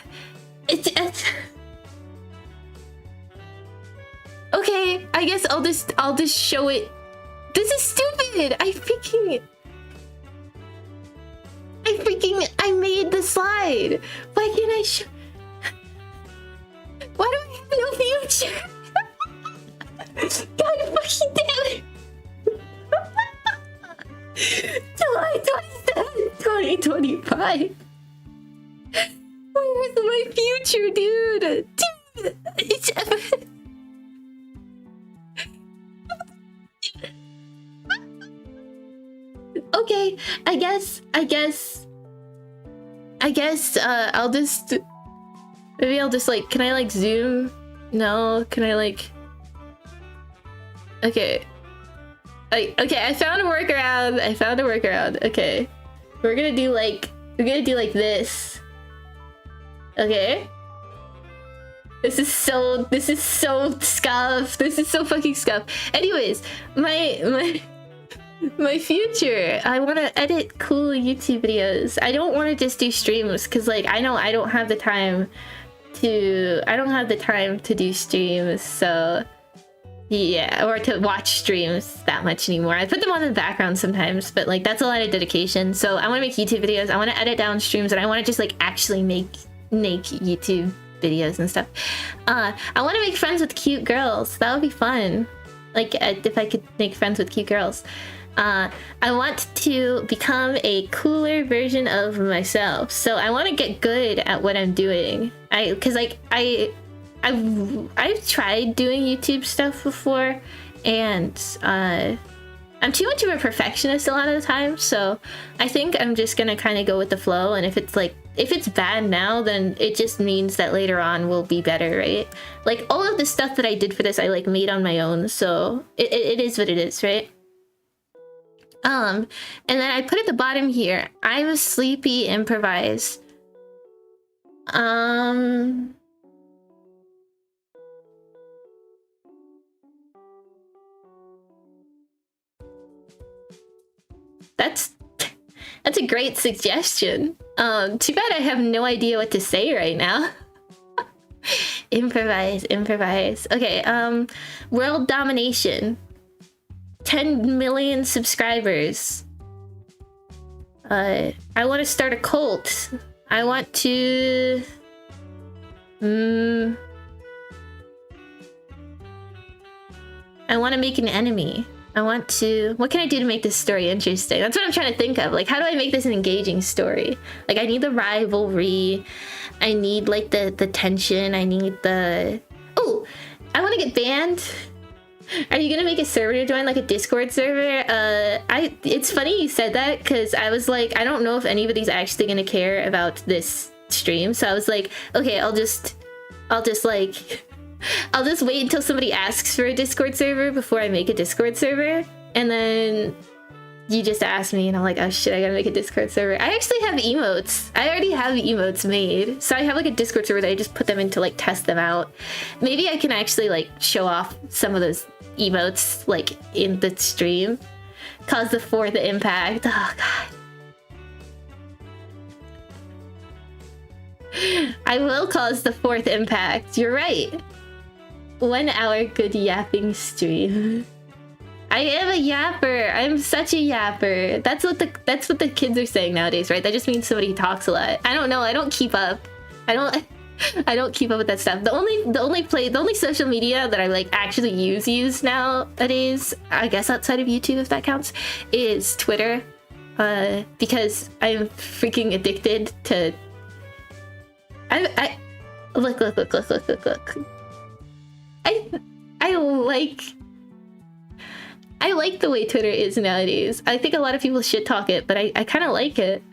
It's okay, I guess I'll just show it. This is stupid. I made the slide. Why can't I show? Why do I have no future? God fucking damn it! July 27th, 2025. Where's my future, dude? It's okay, I guess maybe I'll just like, can I like zoom? No, can I like, okay, I found a workaround. Okay, we're gonna do like this. Okay, this is so scuff. This is so fucking scuff. Anyways, my future, I want to edit cool YouTube videos. I don't want to just do streams because like I know I don't have the time to do streams, so yeah, or to watch streams that much anymore. I put them on in the background sometimes, but like that's a lot of dedication. So I want to make YouTube videos, I want to edit down streams, and I want to just like actually make YouTube videos and stuff. I want to make friends with cute girls. That would be fun. Like if I could make friends with cute girls. I want to become a cooler version of myself. So I want to get good at what I'm doing. Because like I've tried doing YouTube stuff before, and I'm too much of a perfectionist a lot of the time. So I think I'm just gonna kind of go with the flow. And if it's bad now, then it just means that later on will be better, right? Like all of the stuff that I did for this, I like made on my own. So it is what it is, right? And then I put at the bottom here, I'm a sleepy improvise. That's a great suggestion. Too bad I have no idea what to say right now. Improvise. Okay, world domination. 10 million subscribers. I want to start a cult. I want to... I want to make an enemy. I want to... What can I do to make this story interesting? That's what I'm trying to think of. Like, how do I make this an engaging story? Like, I need the rivalry. I need, like, the tension. I need the... Oh! I want to get banned. Are you gonna make a server to join, like a Discord server? It's funny you said that, because I was like, I don't know if anybody's actually gonna care about this stream. So I was like, okay, I'll just wait until somebody asks for a Discord server before I make a Discord server. And then you just asked me and I'm like, oh shit, I gotta make a Discord server. I actually have emotes. I already have emotes made. So I have like a Discord server that I just put them in to like test them out. Maybe I can actually like show off some of those emotes like in the stream. Cause the 4th impact. Oh god. I will cause the 4th impact. You're right. 1 hour good yapping stream. I am a yapper. I'm such a yapper. That's what the kids are saying nowadays, right? That just means somebody who talks a lot. I don't know. I don't keep up. I don't keep up with that stuff. The only social media that I like actually use nowadays, I guess outside of YouTube if that counts, is Twitter. Because I'm freaking addicted to... Look. I like the way Twitter is nowadays. I think a lot of people shit talk it, but I kind of like it.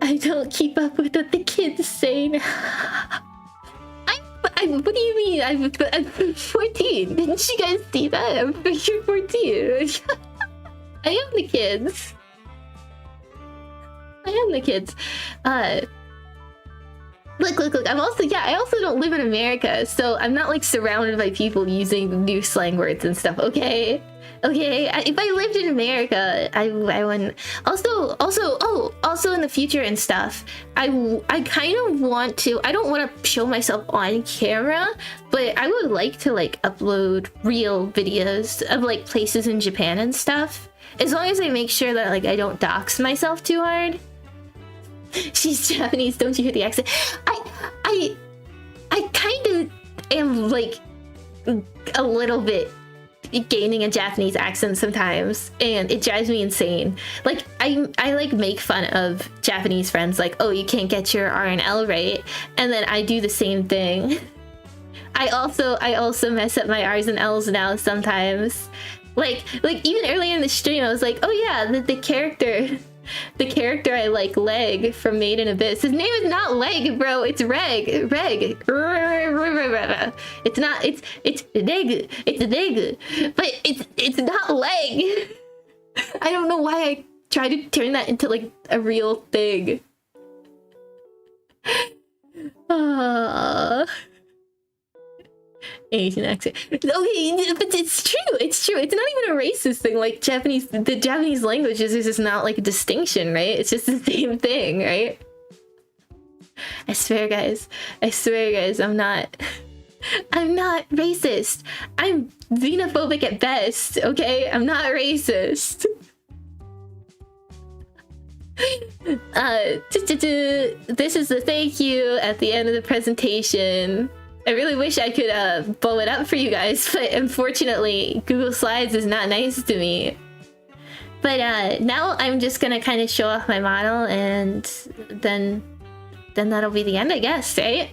I don't keep up with what the kids say now. What do you mean? I'm 14. Didn't you guys see that? I'm freaking 14. I am the kids. Look. I also don't live in America, so I'm not like surrounded by people using new slang words and stuff. Okay. If I lived in America, I wouldn't. Also in the future and stuff, I kind of want to. I don't want to show myself on camera, but I would like to like upload real videos of like places in Japan and stuff. As long as I make sure that like I don't dox myself too hard. She's Japanese, don't you hear the accent? I kind of am like a little bit gaining a Japanese accent sometimes, and it drives me insane. Like I like make fun of Japanese friends, like, oh, you can't get your R and L right, and then I do the same thing. I also mess up my R's and L's now sometimes. Like even earlier in the stream, I was like, oh yeah, the character I like, Leg from Made in Abyss. His name is not Leg, bro. It's Reg. It's not. It's Reg. It's Reg. But it's not Leg. I don't know why I tried to turn that into like a real thing. Asian accent. Okay, but it's true. It's true. It's not even a racist thing. Like the Japanese language is just not like a distinction, right? It's just the same thing, right? I swear, guys. I'm not racist. I'm xenophobic at best. Okay, I'm not racist. This is the thank you at the end of the presentation. I really wish I could blow it up for you guys, but unfortunately Google Slides is not nice to me. But now I'm just gonna kind of show off my model, and then that'll be the end, I guess, right?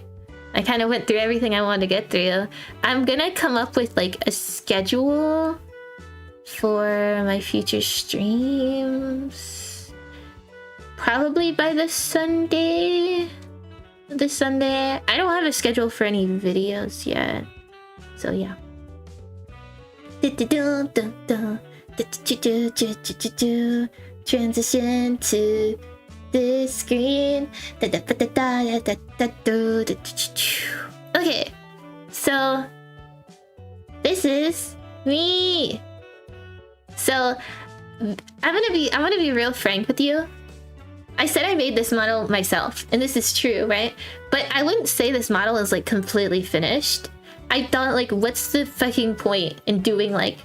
I kind of went through everything I wanted to get through. I'm gonna come up with like a schedule for my future streams, probably by this Sunday. I don't have a schedule for any videos yet, so yeah. Transition to this screen. Okay, so this is me. So I'm gonna be real frank with you. I said I made this model myself, and this is true, right? But I wouldn't say this model is like completely finished. I thought like, what's the fucking point in doing like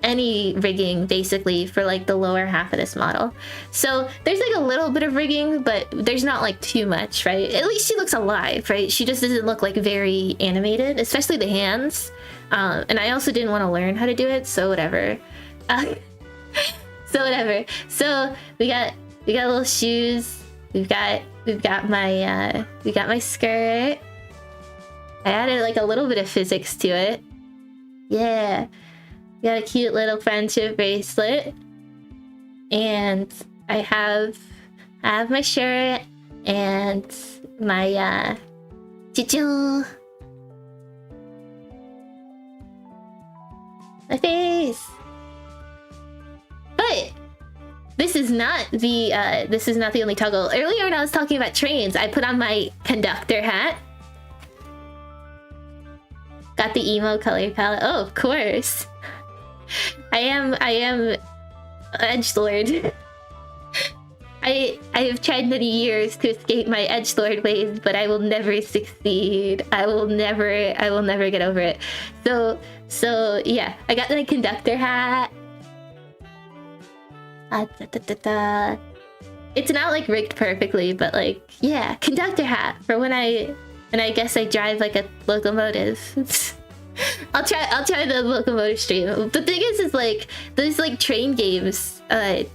any rigging basically for like the lower half of this model? So there's like a little bit of rigging, but there's not like too much, right? At least she looks alive, right? She just doesn't look like very animated, especially the hands. And I also didn't want to learn how to do it, so whatever. So whatever. So we got little shoes. We've got my skirt. I added like a little bit of physics to it. Yeah. We got a cute little friendship bracelet. And I have my shirt and my my face. But this is not the only toggle. Earlier when I was talking about trains, I put on my conductor hat. Got the emo color palette. Oh, of course. I am edgelord. I have tried many years to escape my edgelord ways, but I will never succeed. I will never get over it. So yeah, I got my conductor hat. It's not like rigged perfectly, but like, yeah, conductor hat for when I guess I drive like a locomotive. I'll try the locomotive stream. The thing is like those like train games, they're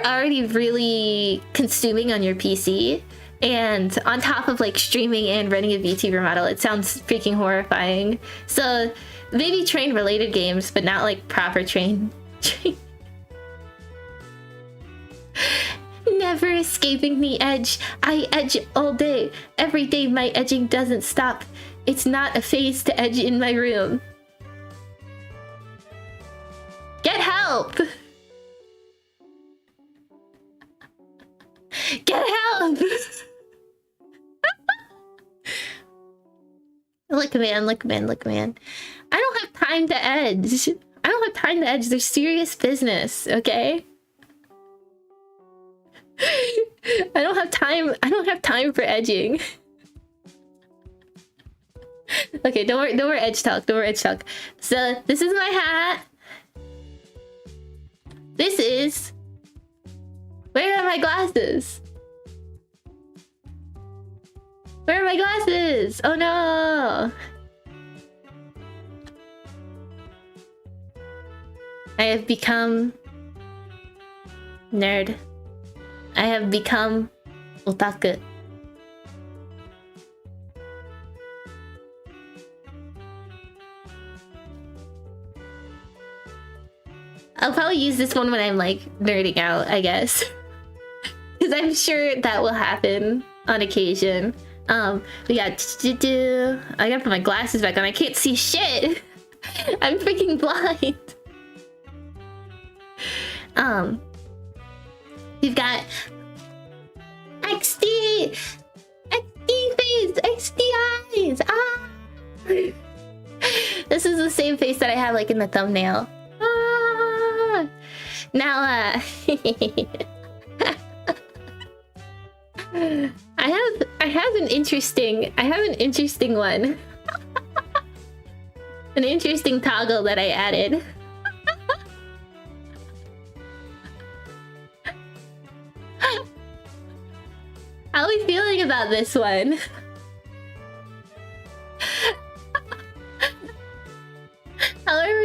already really consuming on your PC, and on top of like streaming and running a VTuber model, it sounds freaking horrifying. So maybe train related games, but not like proper train. Never escaping the edge. I edge all day. Every day my edging doesn't stop. It's not a phase to edge in my room. Get help! Get help! Look man. I don't have time to edge. I don't have time to edge. There's serious business, okay? I don't have time for edging. Okay, don't worry edge talk. So this is my hat. This is... Where are my glasses? Where are my glasses? Oh no! I have become... nerd. I have become otaku. I'll probably use this one when I'm like nerding out, I guess. Because I'm sure that will happen on occasion. We got I gotta put my glasses back on. I can't see shit. I'm freaking blind. We've got XD face, XD eyes. Ah. This is the same face that I have like in the thumbnail. Ah. Now, I have an interesting one. An interesting toggle that I added. How are we feeling about this one? How are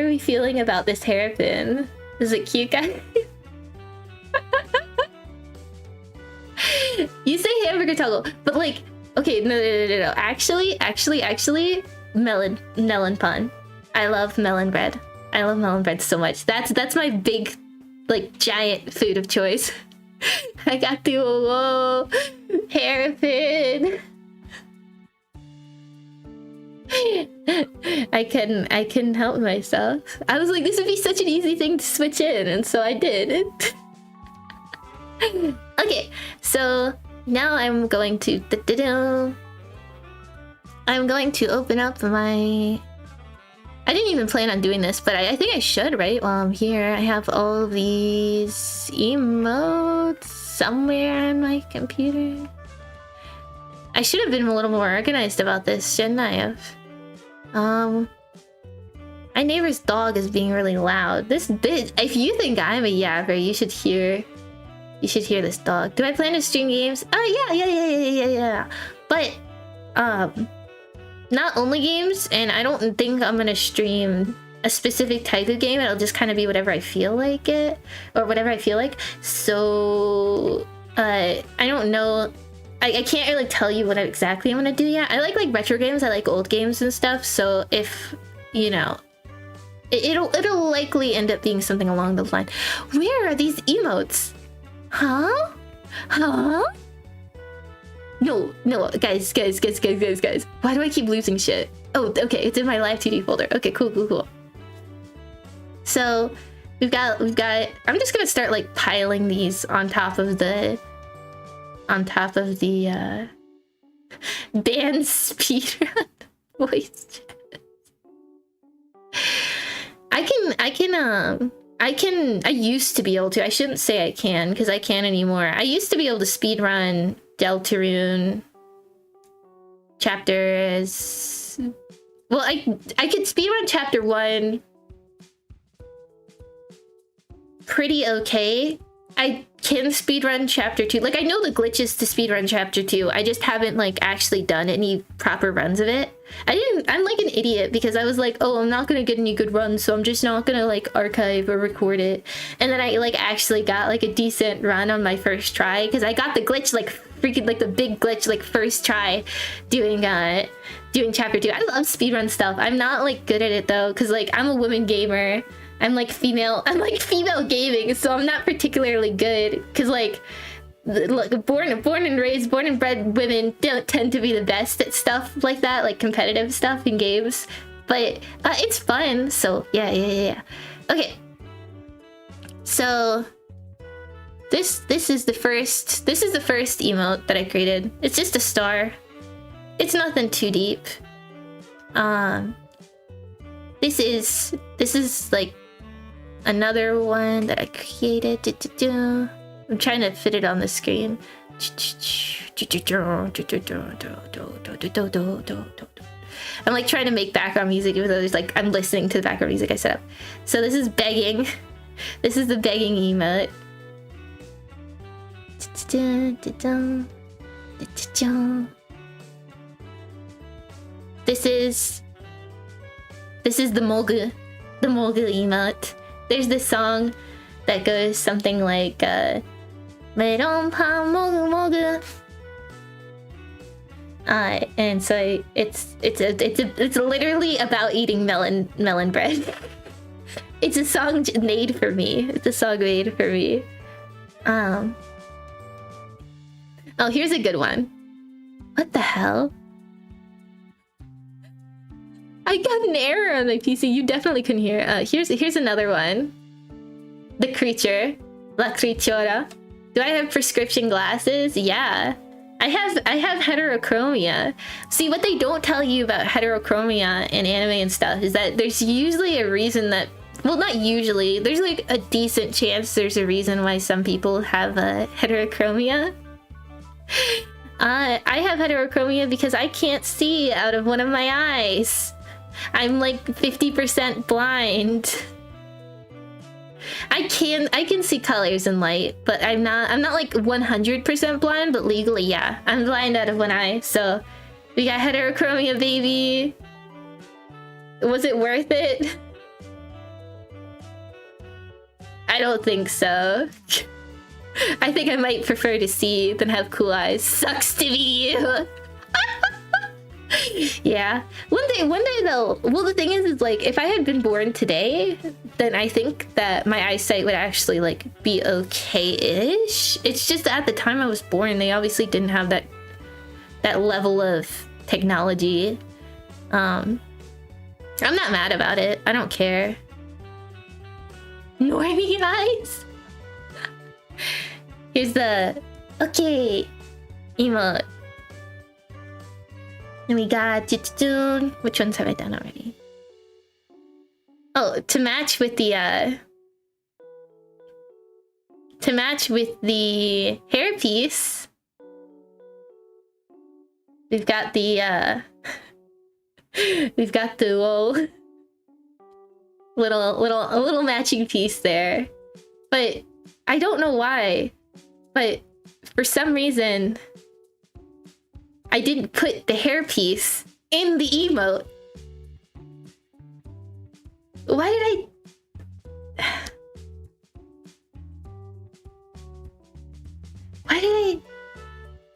we feeling about this hairpin? Is it cute, guys? You say hamburger toggle, but like, okay, no. Actually, melon pun. I love melon bread. I love melon bread so much. That's my big, like, giant food of choice. I got the hairpin. I couldn't help myself. I was like, this would be such an easy thing to switch in, and so I did. Okay, so now I'm going to open up my... I didn't even plan on doing this, but I think I should, right? While I'm here, I have all these emotes somewhere on my computer. I should have been a little more organized about this, shouldn't I have? My neighbor's dog is being really loud. This bitch, if you think I'm a yapper, you should hear this dog. Do I plan to stream games? Oh yeah. But, not only games, and I don't think I'm gonna stream a specific type of game. It'll just kind of be whatever I feel like it, or whatever I feel like. So, I don't know. I can't really tell you what exactly I'm gonna do yet. I like retro games. I like old games and stuff. So if, you know, it'll likely end up being something along those lines. Where are these emotes? Huh? No, guys. Why do I keep losing shit? Oh, okay, it's in my live 2D folder. Okay, cool. So we've got. I'm just gonna start like piling these on top of the band speedrun voice. I used to be able to. I shouldn't say I can, because I can't anymore. I used to be able to speedrun Deltarune chapters. Well, I could speedrun chapter 1 pretty okay. I can speedrun chapter 2. Like, I know the glitches to speedrun chapter 2. I just haven't like actually done any proper runs of it. I'm like an idiot because I was like, oh, I'm not gonna get any good runs, so I'm just not gonna like archive or record it. And then I like actually got like a decent run on my first try, because I got the glitch like freaking like the big glitch like first try doing chapter 2. I love speedrun stuff. I'm not like good at it though, because like I'm a woman gamer. I'm like female gaming, so I'm not particularly good, because like born and bred women don't tend to be the best at stuff like that, like competitive stuff in games. But it's fun, so yeah. Okay, so this is the first emote that I created. It's just a star. It's nothing too deep. This is like another one that I created. I'm trying to fit it on the screen. I'm like trying to make background music, even though there's like I'm listening to the background music I set up. So this is begging. This is the begging emote. This is the Mogu emote. There's this song that goes something like Meron pa mogu mogu. And so it's literally about eating melon bread. It's a song made for me. Oh, here's a good one. What the hell? I got an error on my PC. You definitely couldn't hear. Here's another one. The creature, La Creatura. Do I have prescription glasses? Yeah, I have heterochromia. See, what they don't tell you about heterochromia in anime and stuff is that there's usually a reason that, well, not usually. There's like a decent chance there's a reason why some people have heterochromia. I have heterochromia because I can't see out of one of my eyes. I'm like 50% blind. I can see colors and light, but I'm not like 100% blind, but legally, yeah. I'm blind out of one eye, so we got heterochromia, baby. Was it worth it? I don't think so. I think I might prefer to see than have cool eyes. Sucks to be you. Yeah, one day though. Well, the thing is like if I had been born today, then I think that my eyesight would actually like be okay-ish. It's just that at the time I was born, they obviously didn't have that level of technology. I'm not mad about it. I don't care. Normie eyes. Here's the okay emote. And we got which ones have I done already? Oh, to match with the hairpiece, we've got the we've got the little matching piece there. But I don't know why, but for some reason I didn't put the hairpiece in the emote. Why did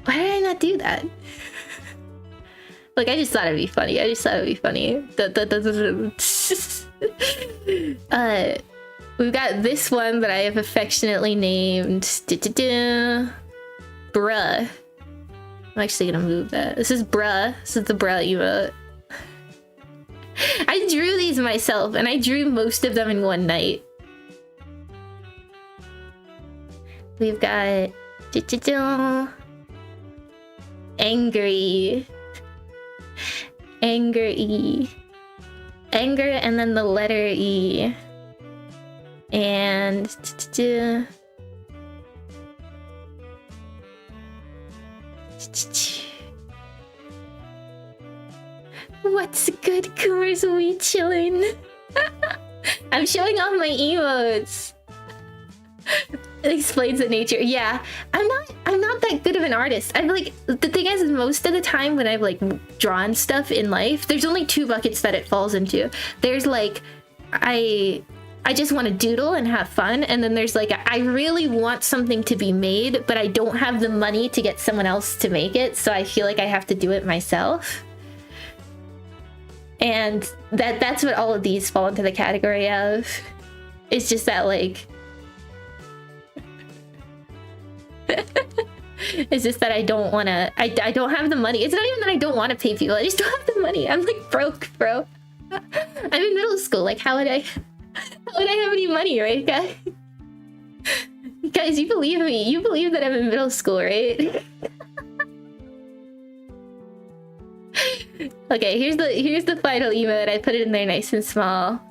I not do that? Like, I just thought it'd be funny. We've got this one that I have affectionately named Bruh. I'm actually gonna move that. This is Bruh. This is the Bruh emote. I drew these myself, and I drew most of them in one night. We've got angry, anger, and then the letter E, and what's good, Coors? We chillin'. I'm showing off my emotes. It explains the nature. Yeah, I'm not that good of an artist. I'm like, the thing is most of the time when I've like drawn stuff in life, there's only two buckets that it falls into. There's like, I just want to doodle and have fun, and then there's like, I really want something to be made, but I don't have the money to get someone else to make it, so I feel like I have to do it myself. And that's what all of these fall into the category of. It's just that like it's just that I don't want to, I don't have the money. It's not even that I don't want to pay people, I just don't have the money. I'm like broke, bro. I'm in middle school, like how would I have any money, right, guys? Guys, you believe me, you believe that I'm in middle school, right? Okay, here's the final emote. I put it in there nice and small.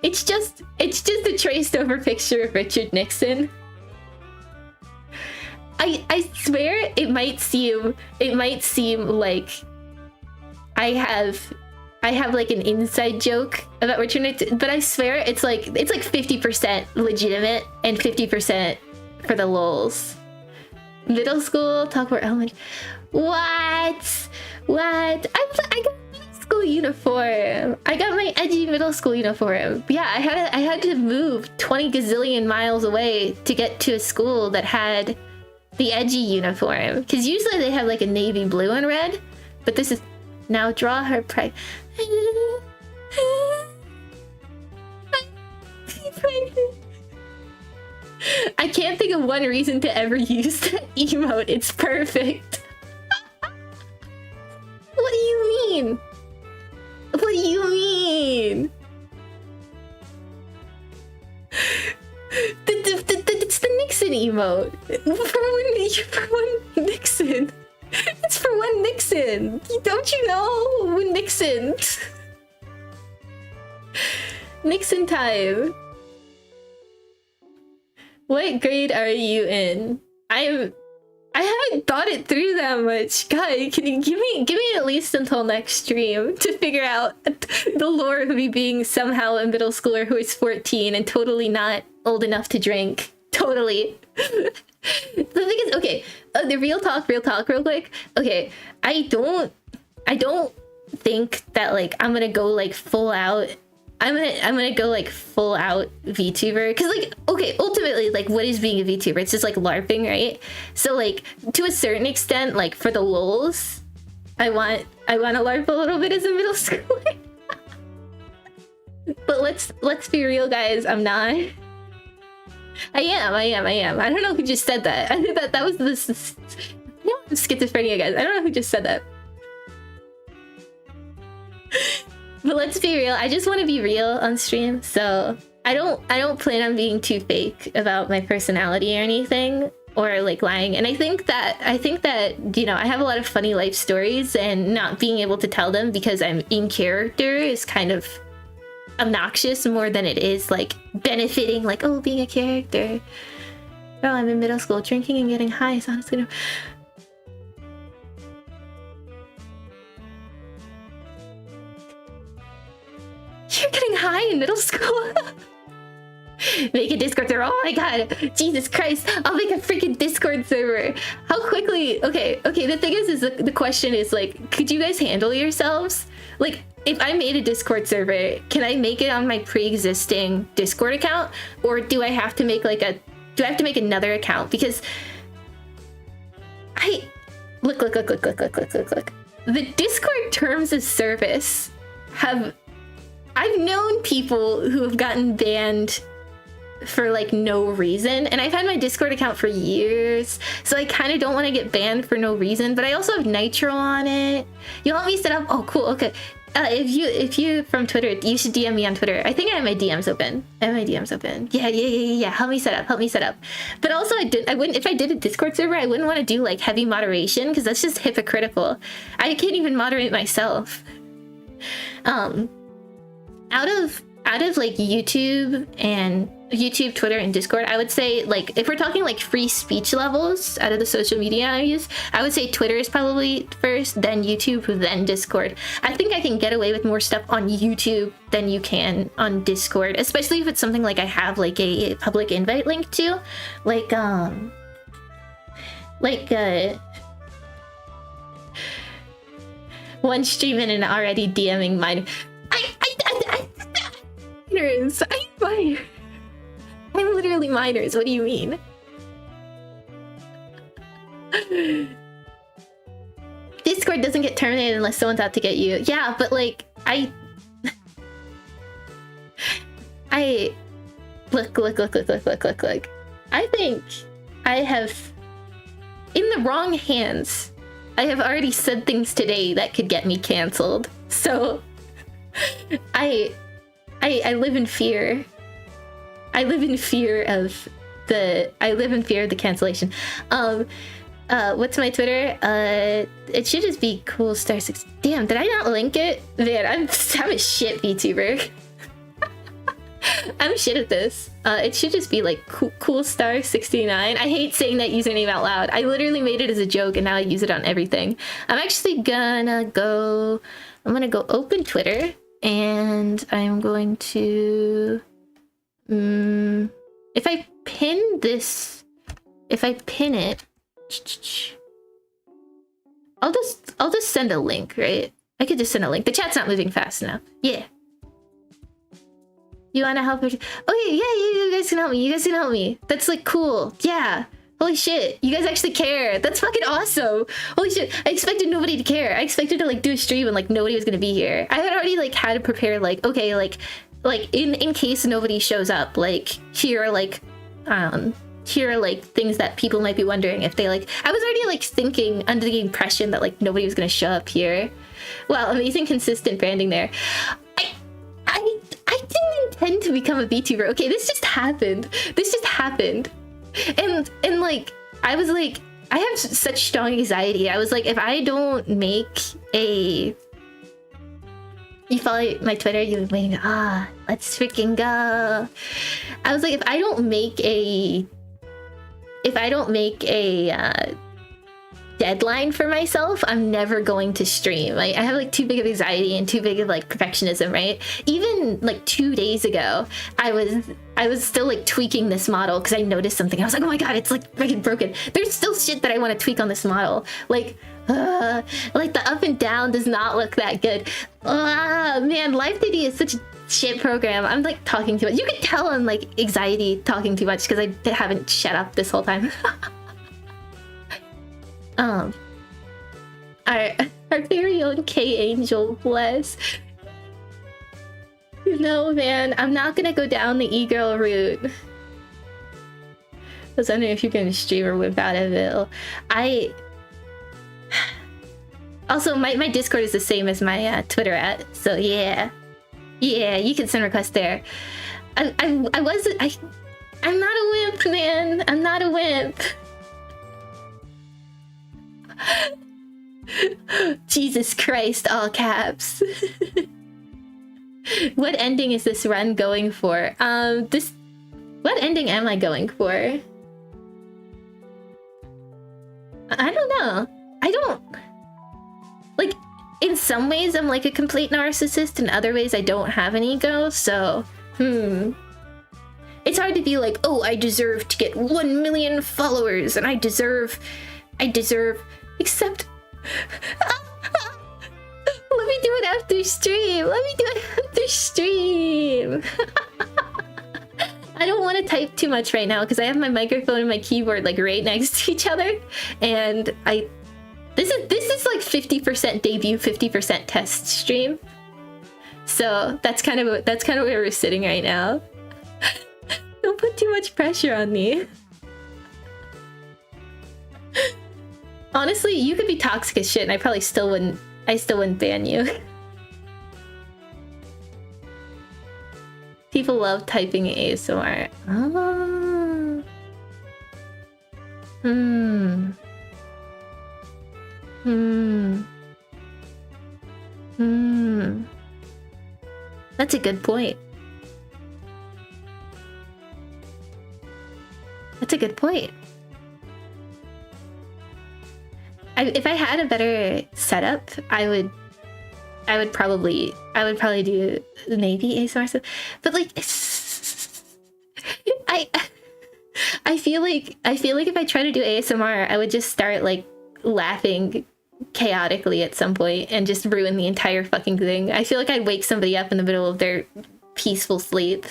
It's just a traced over picture of Richard Nixon. I swear it might seem like I have like an inside joke about Richard Nixon, but I swear it's like 50% legitimate and 50% for the lulz. Middle school, talk about elementary. What? I got middle school uniform. I got my edgy middle school uniform. Yeah, I had to move 20 gazillion miles away to get to a school that had the edgy uniform. Because usually they have like a navy blue and red, but this is now draw her pride. I can't think of one reason to ever use that emote. It's perfect. What do you mean? What do you mean? It's the Nixon emote. For one Nixon. It's for one Nixon. Don't you know when Nixon? Nixon time. What grade are you in? I haven't thought it through that much. God, can you give me at least until next stream to figure out the lore of me being somehow a middle schooler who is 14 and totally not old enough to drink. Totally. The thing is, okay, the real talk real quick. Okay, I don't think that like I'm gonna go like full out. I'm gonna go like full out VTuber, because like, okay, ultimately, like, what is being a VTuber? It's just like LARPing, right? So like, to a certain extent, like for the lulz, I want to LARP a little bit as a middle schooler. But let's be real, guys. I'm not. I am. I don't know who just said that. I think that was this. No, schizophrenia, guys. I don't know who just said that. But let's be real. I just want to be real on stream, so I don't plan on being too fake about my personality or anything. or like lying. And I think that you know, I have a lot of funny life stories, and not being able to tell them because I'm in character is kind of obnoxious more than it is like benefiting, like, oh, being a character. Oh, I'm in middle school. Drinking and getting high is honestly no. You're getting high in middle school? Make a Discord server. Oh my god. Jesus Christ. I'll make a freaking Discord server. How quickly? Okay. The thing is the question is, like, could you guys handle yourselves? Like, if I made a Discord server, can I make it on my pre-existing Discord account? Or do I have to make like another account? Because look. The Discord terms of service I've known people who have gotten banned for like no reason, and I've had my Discord account for years, so I kind of don't want to get banned for no reason. But I also have Nitro on it. You want me set up? Oh, cool. Okay. If you from Twitter, you should DM me on Twitter. I think I have my DMs open. Yeah. Help me set up. But also, I wouldn't, if I did a Discord server, I wouldn't want to do like heavy moderation, because that's just hypocritical. I can't even moderate myself. Out of like YouTube, Twitter, and Discord, I would say, like, if we're talking like free speech levels out of the social media I use, I would say Twitter is probably first, then YouTube, then Discord. I think I can get away with more stuff on YouTube than you can on Discord, especially if it's something like I have like a public invite link to, like one stream in and already DMing mine. I'm literally minors. What do you mean? Discord doesn't get terminated unless someone's out to get you. Yeah, but like I look. I think I have, in the wrong hands, I have already said things today that could get me canceled. So I live in fear. I live in fear of the cancellation. What's my Twitter? It should just be cool star 6. Damn, did I not link it? Man, I'm a shit VTuber. I'm shit at this. It should just be like cool star 69. I hate saying that username out loud. I literally made it as a joke, and now I use it on everything. I'm actually gonna go open Twitter. And I'm going to, if I pin it, I'll just send a link, right? I could just send a link. The chat's not moving fast enough. Yeah. You want to help her? Okay, yeah, you guys can help me. That's like cool. Yeah. Holy shit, you guys actually care. That's fucking awesome. Holy shit, I expected nobody to care. I expected to like do a stream and like nobody was gonna be here. I had already like had to prepare like, okay, like in case nobody shows up, like here are like things that people might be wondering if they like. I was already like thinking under the impression that like nobody was gonna show up here. Wow, amazing consistent branding there. I didn't intend to become a VTuber. Okay, this just happened. And like, I was like, I have such strong anxiety. I was like, if I don't make a... You follow my Twitter, you're waiting, let's freaking go. I was like, if I don't make a deadline for myself, I'm never going to stream. Like, I have like too big of anxiety and too big of like perfectionism, right? Even like 2 days ago, I was still like tweaking this model because I noticed something. I was like, oh my god, it's like freaking broken. There's still shit that I want to tweak on this model. Like the up and down does not look that good. Man, Live 3D is such a shit program. I'm like talking too much. You can tell I'm like anxiety talking too much because I haven't shut up this whole time. Our very own K-Angel, bless. No, man, I'm not gonna go down the e-girl route. I was wondering if you're gonna stream or whip out of it. Also, my Discord is the same as my Twitter at, so yeah. Yeah, you can send requests there. I'm not a wimp, man. I'm not a wimp. Jesus Christ, all caps. What ending is this run going for? What ending am I going for? I don't know. I don't... Like, in some ways I'm like a complete narcissist, in other ways I don't have an ego, so... It's hard to be like, oh, I deserve to get 1 million followers, and I deserve... Except... Let me do it after stream! Let me do it after stream! I don't want to type too much right now because I have my microphone and my keyboard like right next to each other, and this is like 50% debut, 50% test stream. So that's kind of where we're sitting right now. Don't put too much pressure on me. Honestly, you could be toxic as shit and I probably still wouldn't ban you. People love typing ASMR. Oh. That's a good point. That's a good point. If I had a better setup, I would probably do maybe ASMR stuff. But like, I feel like if I try to do ASMR, I would just start like laughing chaotically at some point and just ruin the entire fucking thing. I feel like I'd wake somebody up in the middle of their peaceful sleep.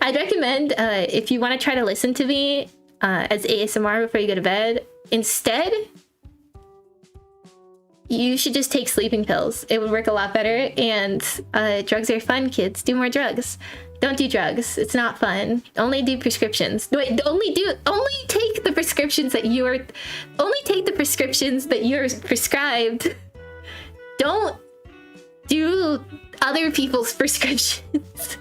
I'd recommend if you want to try to listen to me as ASMR before you go to bed, instead you should just take sleeping pills. It would work a lot better. And drugs are fun, kids. Do more drugs. Don't do drugs. It's not fun. Only do prescriptions. Wait, only take the prescriptions that you're prescribed. Don't do other people's prescriptions.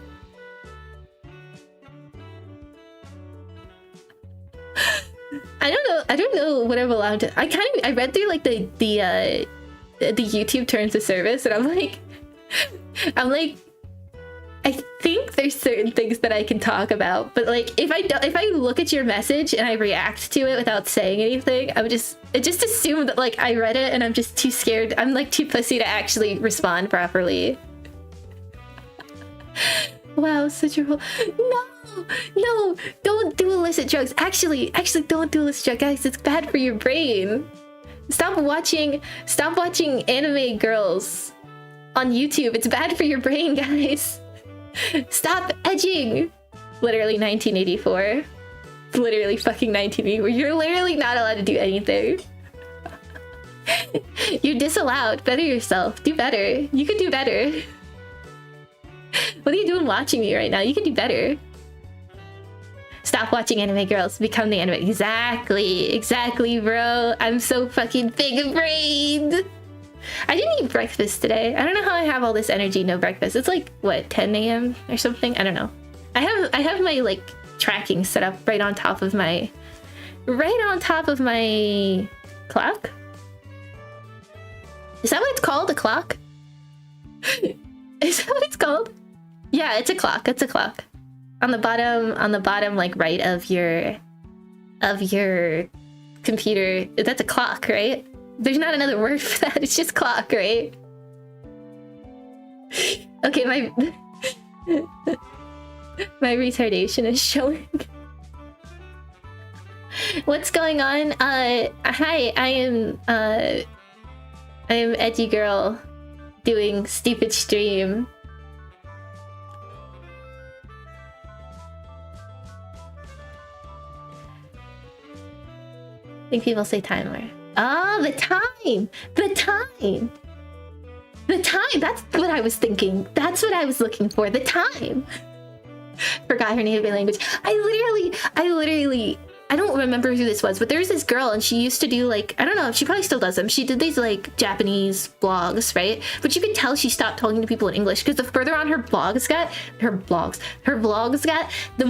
I don't know what I'm allowed to. I read through like the YouTube terms of service, and I'm like, I think there's certain things that I can talk about, but like if I look at your message and I react to it without saying anything, I just assume that like I read it and I'm just too scared. I'm like too pussy to actually respond properly. Wow, such a no, don't do illicit drugs. Actually, don't do illicit drugs, guys. It's bad for your brain. Stop watching anime girls on YouTube. It's bad for your brain, guys. Stop edging. Literally 1984. Literally fucking 1984. You're literally not allowed to do anything. You're disallowed. Better yourself. Do better. You can do better. What are you doing watching me right now? You can do better. Stop watching anime girls. Become the anime. Exactly, bro. I'm so fucking big-brained. I didn't eat breakfast today. I don't know how I have all this energy, no breakfast. It's like, what, 10 a.m. or something? I don't know. I have my, like, tracking set up right on top of my clock. Is that what it's called? A clock? Is that what it's called? Yeah, it's a clock. It's a clock. On the bottom, like right of your computer. That's a clock, right? There's not another word for that. It's just clock, right? Okay, my retardation is showing. What's going on? Hi, I am Edgy Girl doing stupid stream. I think people say timer. Ah, the time! That's what I was thinking. That's what I was looking for. The time. Forgot her native language. I I don't remember who this was, but there's this girl and she used to do like, I don't know, she probably still does them. She did these like Japanese blogs, right? But you could tell she stopped talking to people in English because the further on her vlogs got, the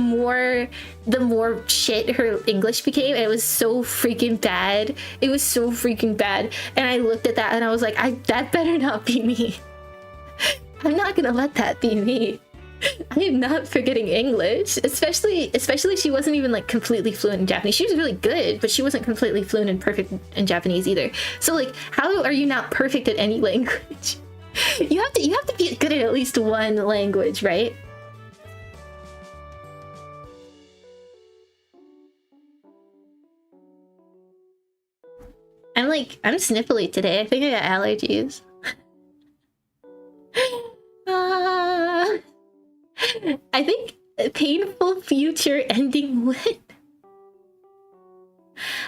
more shit her English became. And it was so freaking bad. It was so freaking bad. And I looked at that and I was like, that better not be me. I'm not gonna let that be me. I am not forgetting English, especially she wasn't even like completely fluent in Japanese. She was really good, but she wasn't completely fluent and perfect in Japanese either. So like, how are you not perfect at any language? You have to be good at least one language, right? I'm sniffly today. I think I got allergies. I think a painful future ending with.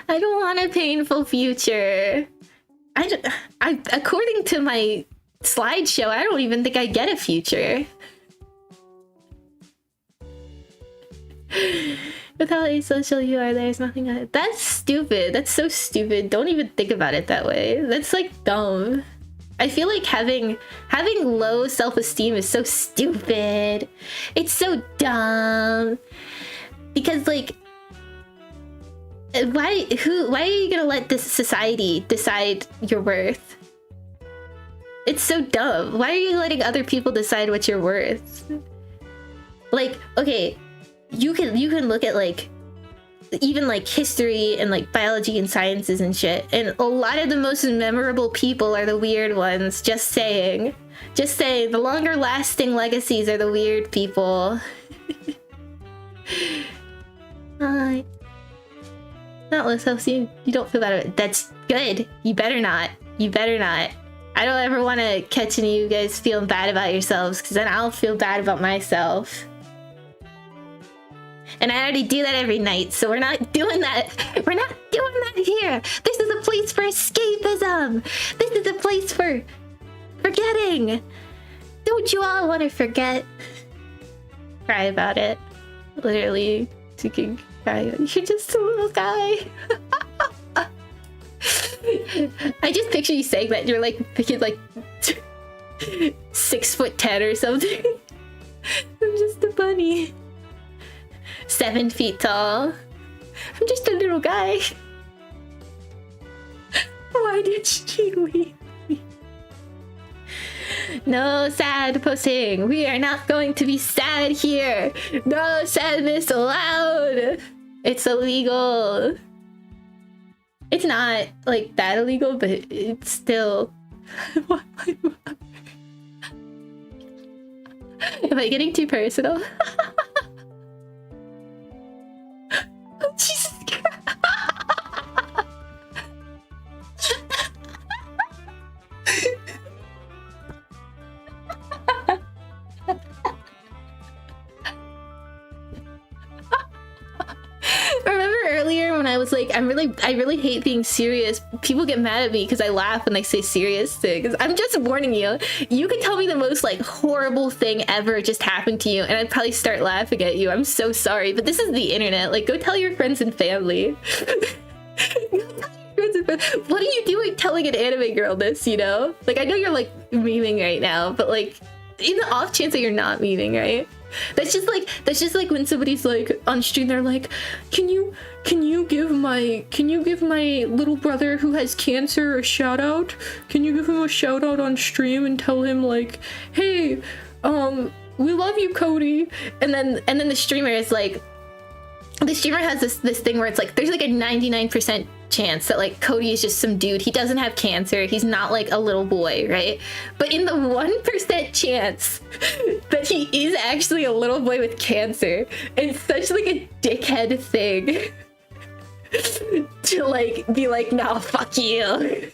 I don't want a painful future. According to my slideshow, I don't even think I get a future. With how asocial you are, there's nothing on it. That's stupid. That's so stupid. Don't even think about it that way. That's like dumb. I feel like having low self-esteem is so stupid. It's so dumb. Because like, why are you gonna let this society decide your worth? It's so dumb. Why are you letting other people decide what you're worth? Like, okay, you can look at like even like history and like biology and sciences and shit, and a lot of the most memorable people are the weird ones. Just saying, the longer lasting legacies are the weird people. Not low self-esteem. You don't feel bad about it. That's good. You better not. I don't ever want to catch any of you guys feeling bad about yourselves, because then I'll feel bad about myself. And I already do that every night, so we're not doing that. We're not doing that here. This is a place for escapism. This is a place for forgetting. Don't you all want to forget? Cry about it. Literally, you can cry. You're just a little guy. I just picture you saying that. You're like, picking like 6'10" or something. I'm just a bunny. 7 feet tall. I'm just a little guy. Why did she leave me? No sad posting. We are not going to be sad here. No sadness allowed. It's illegal. It's not like that illegal, but it's still. Am I getting too personal? Oh, Jesus Christ. Remember earlier when I was like, I really hate being serious. People get mad at me because I laugh when they say serious things. I'm just warning you. You could tell me the most like horrible thing ever just happened to you and I'd probably start laughing at you. I'm so sorry, but this is the internet. Like, go tell your friends and family. What are you doing telling an anime girl this, you know? Like, I know you're like memeing right now, but like in the off chance that you're not memeing, right? That's just like when somebody's like on stream, they're like, can you give my little brother who has cancer a shout out? Can you give him a shout out on stream and tell him like, hey, we love you, Cody. And then the streamer is like, the streamer has this thing where it's like, there's like a 99% chance that like Cody is just some dude. He doesn't have cancer. He's not like a little boy, right? But in the 1% chance that he is actually a little boy with cancer, it's such like a dickhead thing to like be like, nah, fuck you.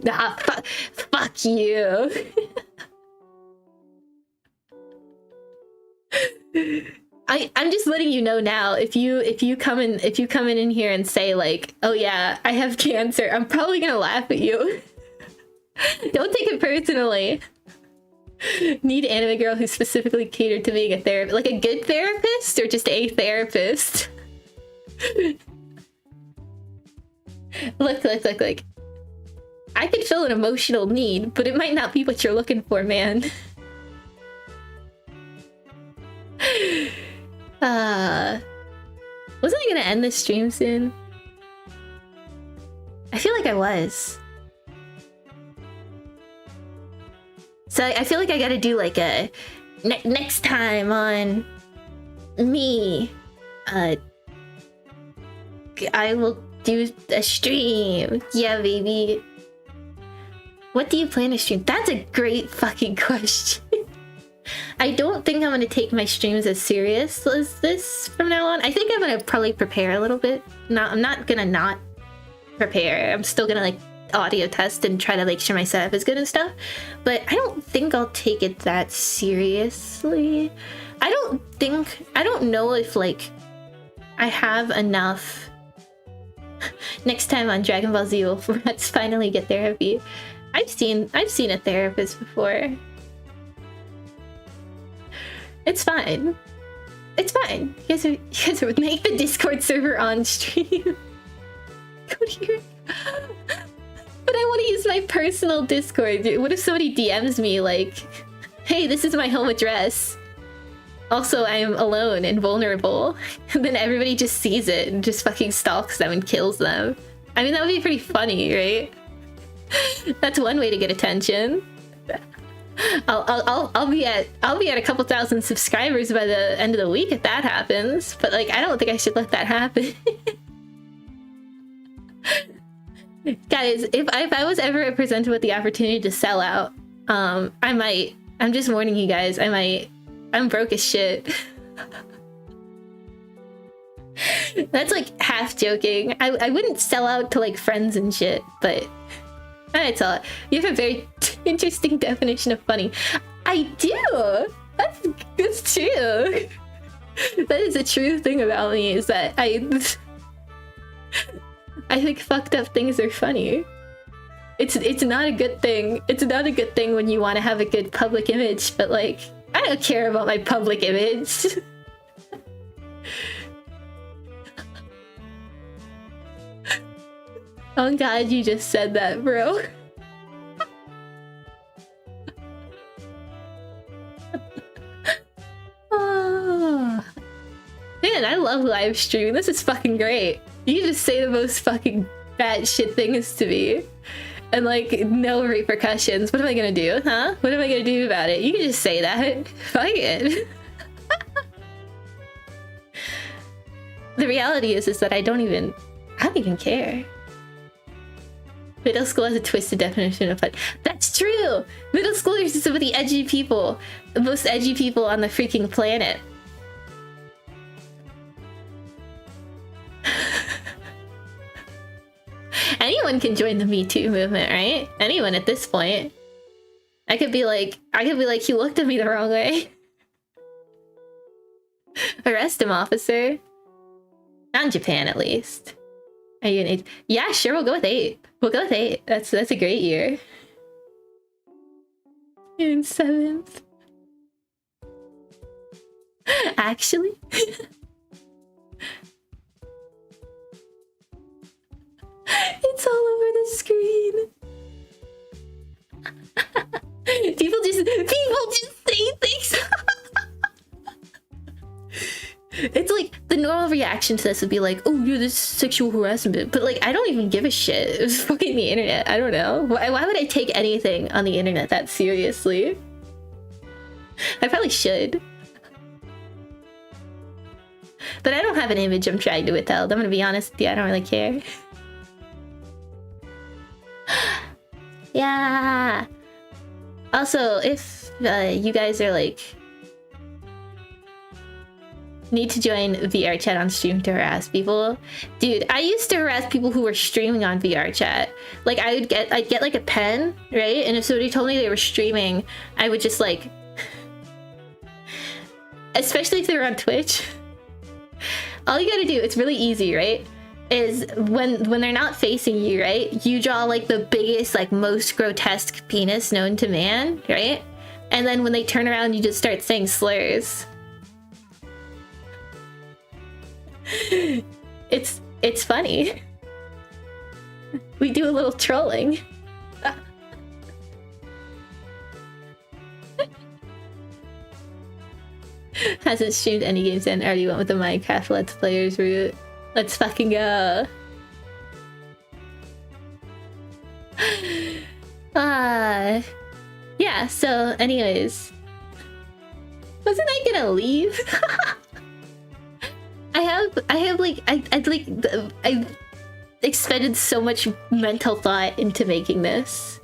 Nah, fuck you. I'm just letting you know now, if you come in here and say like, oh yeah, I have cancer, I'm probably gonna laugh at you. Don't take it personally. Need anime girl who's specifically catered to being a therapist. Like a good therapist or just a therapist? Look. I could fill an emotional need, but it might not be what you're looking for, man. Wasn't I gonna end this stream soon? I feel like I was. So I feel like I gotta do like a next time on me. I will do a stream. Yeah, baby. What do you plan to stream? That's a great fucking question. I don't think I'm gonna take my streams as serious as this from now on. I think I'm gonna probably prepare a little bit. I'm not gonna not prepare. I'm still gonna like audio test and try to make sure my setup is good and stuff. But I don't think I'll take it that seriously. I don't know if like I have enough. Next time on Dragon Ball Z, let's finally get therapy. I've seen a therapist before. It's fine. It's fine. You guys are make the Discord server on stream. Go here. But I want to use my personal Discord. What if somebody DMs me like, hey, this is my home address. Also, I am alone and vulnerable. And then everybody just sees it and just fucking stalks them and kills them. I mean, that would be pretty funny, right? That's one way to get attention. I'll be at a couple thousand subscribers by the end of the week if that happens. But like, I don't think I should let that happen. Guys, if I was ever presented with the opportunity to sell out, I might. I'm just warning you guys. I might. I'm broke as shit. That's like half joking. I wouldn't sell out to like friends and shit, but I'd sell out. You have a very interesting definition of funny. I do. That's true. That is a true thing about me, is that I think fucked up things are funny. It's not a good thing. It's not a good thing when you want to have a good public image, but like, I don't care about my public image. Oh god, you just said that, bro. Oh. Man, I love live streaming. This is fucking great. You can just say the most fucking batshit things to me. And like, no repercussions. What am I gonna do, huh? What am I gonna do about it? You can just say that. Fuck it. The reality is that I don't even care. Middle school has a twisted definition of fun. That's true! Middle schoolers are some of the edgy people. The most edgy people on the freaking planet. Anyone can join the Me Too movement, right? Anyone at this point. I could be like, he looked at me the wrong way. Arrest him, officer. Not in Japan, at least. Are you an 8? Yeah, sure, we'll go with 8. We'll go with 8. That's a great year. You're in 7th. Actually? It's all over the screen. People just say things. It's like the normal reaction to this would be like, oh yeah, this is sexual harassment, but like I don't even give a shit. It was fucking the internet. I don't know. Why would I take anything on the internet that seriously? I probably should. But I don't have an image I'm trying to withhold. I'm gonna be honest with you, I don't really care. Yeah. Also, if you guys are like, need to join VR chat on stream to harass people, dude, I used to harass people who were streaming on VR chat. Like I'd get like a pen, right? And if somebody told me they were streaming, I would just like, especially if they were on Twitch, all you gotta do, it's really easy, right? Is when they're not facing you, right? You draw like the biggest, like most grotesque penis known to man, right? and then when they turn around, you just start saying slurs. It's funny. We do a little trolling. Hasn't streamed any games yet and already went with the Minecraft Let's Players route. Let's fucking go. Yeah, so anyways. Wasn't I gonna leave? I expended so much mental thought into making this.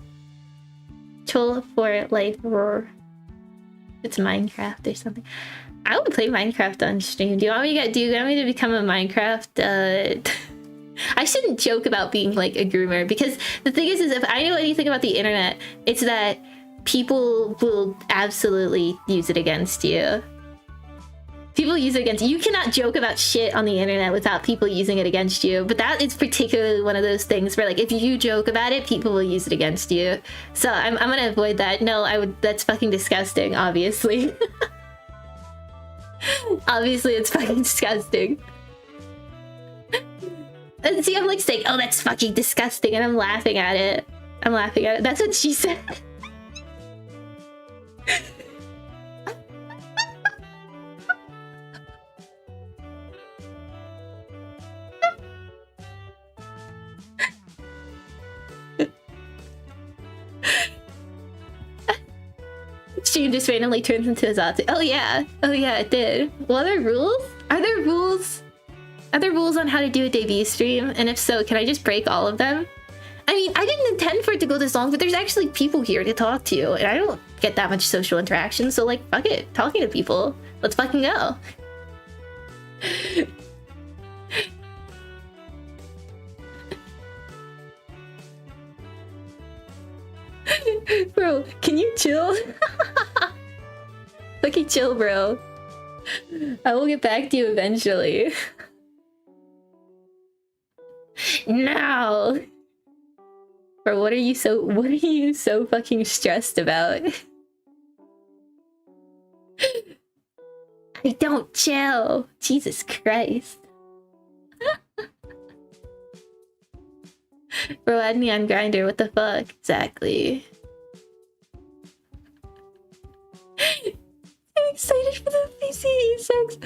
Troll for life or it's Minecraft or something. I would play Minecraft on stream. Do you want me to become a Minecraft I shouldn't joke about being like a groomer, because the thing is if I know anything about the internet, it's that people will absolutely use it against you. People use it against you. You cannot joke about shit on the internet without people using it against you. But that is particularly one of those things where, like, if you joke about it, people will use it against you. So I'm gonna avoid that. No, that's fucking disgusting, obviously. Obviously, it's fucking disgusting. And see, I'm like saying, oh, that's fucking disgusting, and I'm laughing at it. I'm laughing at it. That's what she said. Stream just randomly turns into a Zatsu. Oh yeah, it did. Well, are there rules? Are there rules? Are there rules on how to do a debut stream? And if so, can I just break all of them? I mean, I didn't intend for it to go this long, but there's actually people here to talk to, and I don't get that much social interaction, so like, fuck it, talking to people. Let's fucking go. Bro, can you chill? Fucking chill, bro. I will get back to you eventually. Now. Bro, what are you so fucking stressed about? I don't chill. Jesus Christ. Bro, add me on Grindr. What the fuck? Exactly. I'm excited for the PCE sex.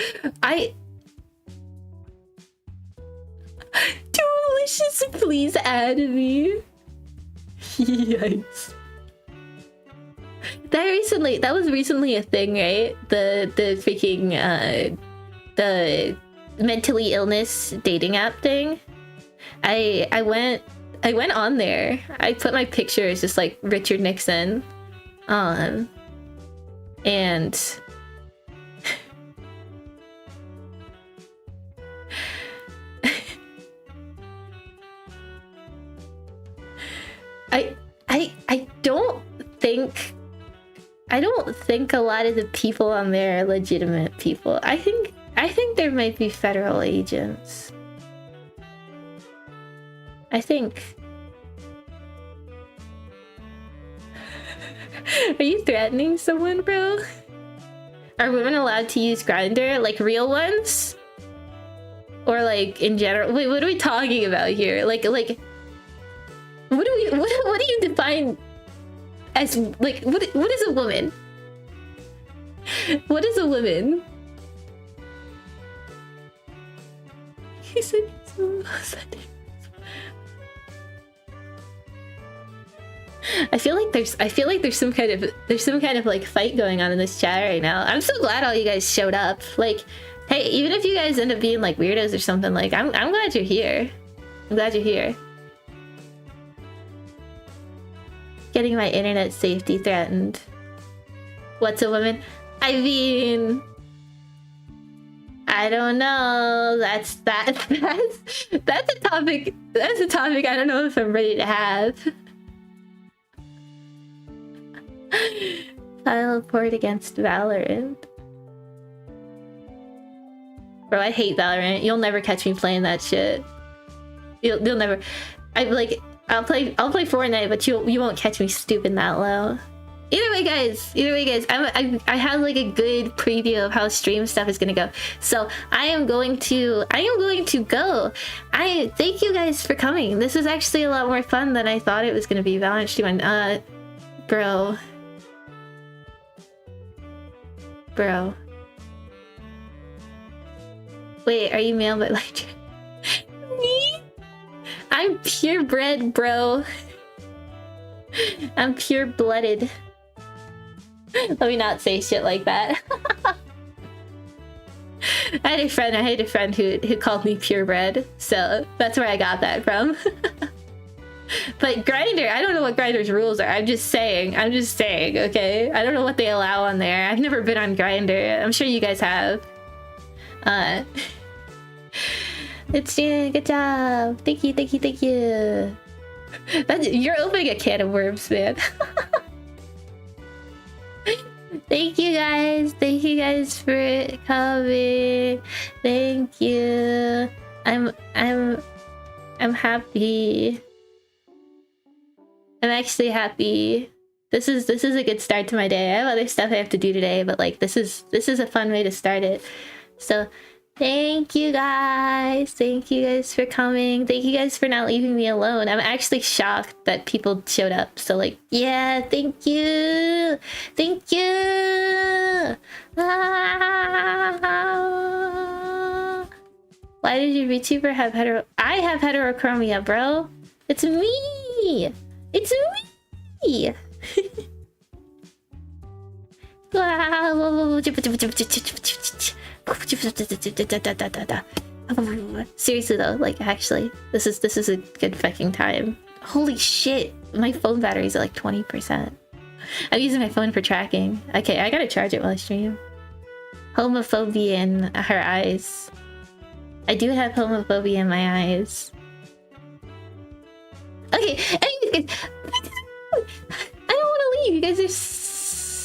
Delicious, please add me. Yikes. That was recently a thing, right? The freaking the mentally illness dating app thing. I went on there. I put my picture as just like Richard Nixon on, and I don't think a lot of the people on there are legitimate people. I think there might be federal agents. I think. Are you threatening someone, bro? Are women allowed to use Grindr? Like real ones? Or like in general? Wait, what are we talking about here? Like what do you define as, like, what is a woman? What is a woman? He said I feel like there's some kind of like fight going on in this chat right now. I'm so glad all you guys showed up. Like, hey, even if you guys end up being like weirdos or something, like I'm glad you're here. I'm glad you're here. Getting my internet safety threatened. What's a woman? I mean, I don't know. That's a topic. That's a topic I don't know if I'm ready to have. File report against Valorant. Bro, I hate Valorant. You'll never catch me playing that shit. You'll never. I'll play Fortnite, but you won't catch me stooping that low. Either way, guys. I have like a good preview of how stream stuff is gonna go. So I am going to go. I thank you guys for coming. This is actually a lot more fun than I thought it was gonna be. Valorant stream, bro. Wait, are you male but like me? I'm purebred, bro. I'm pure-blooded. Let me not say shit like that. I had a friend who called me purebred, so that's where I got that from. But Grindr, I don't know what Grindr's rules are. I'm just saying, okay? I don't know what they allow on there. I've never been on Grindr. I'm sure you guys have. It's good job. Thank you. You're opening a can of worms, man. Thank you guys for coming. Thank you. I'm happy. I'm actually happy. This is a good start to my day. I have other stuff I have to do today, but like this is a fun way to start it. So thank you guys for coming. Thank you guys for not leaving me alone. I'm actually shocked that people showed up. So like, yeah, thank you. Why did your VTuber have hetero? I have heterochromia, bro. It's me. Seriously though, like actually, this is a good fucking time. Holy shit, my phone battery's at like 20%. I'm using my phone for tracking. Okay, I gotta charge it while I stream. Homophobia in her eyes. I do have homophobia in my eyes. Okay, anyways, guys, I don't want to leave. You guys are so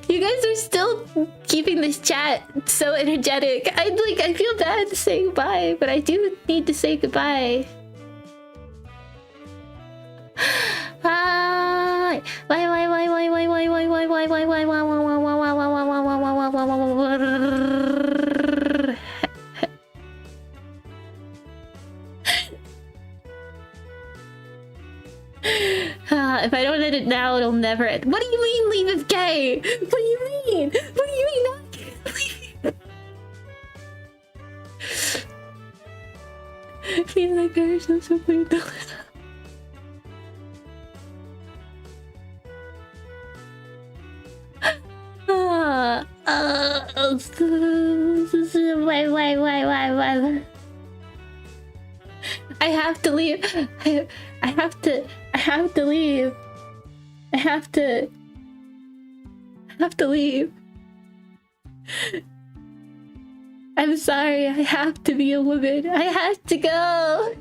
you guys are still keeping this chat so energetic. I feel bad saying goodbye, but I do need to say goodbye. Hi. Why? If I don't end it now, it'll never end. What do you mean leave is gay? What do you mean? What do you mean not gay? Feel like there's something. Why? I have to leave. I have to leave. I have to leave. I'm sorry. I have to be a woman. I have to go.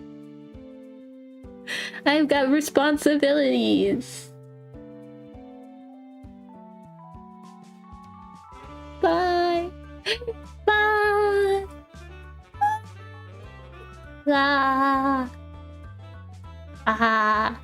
I've got responsibilities. Bye. Ah. Ah.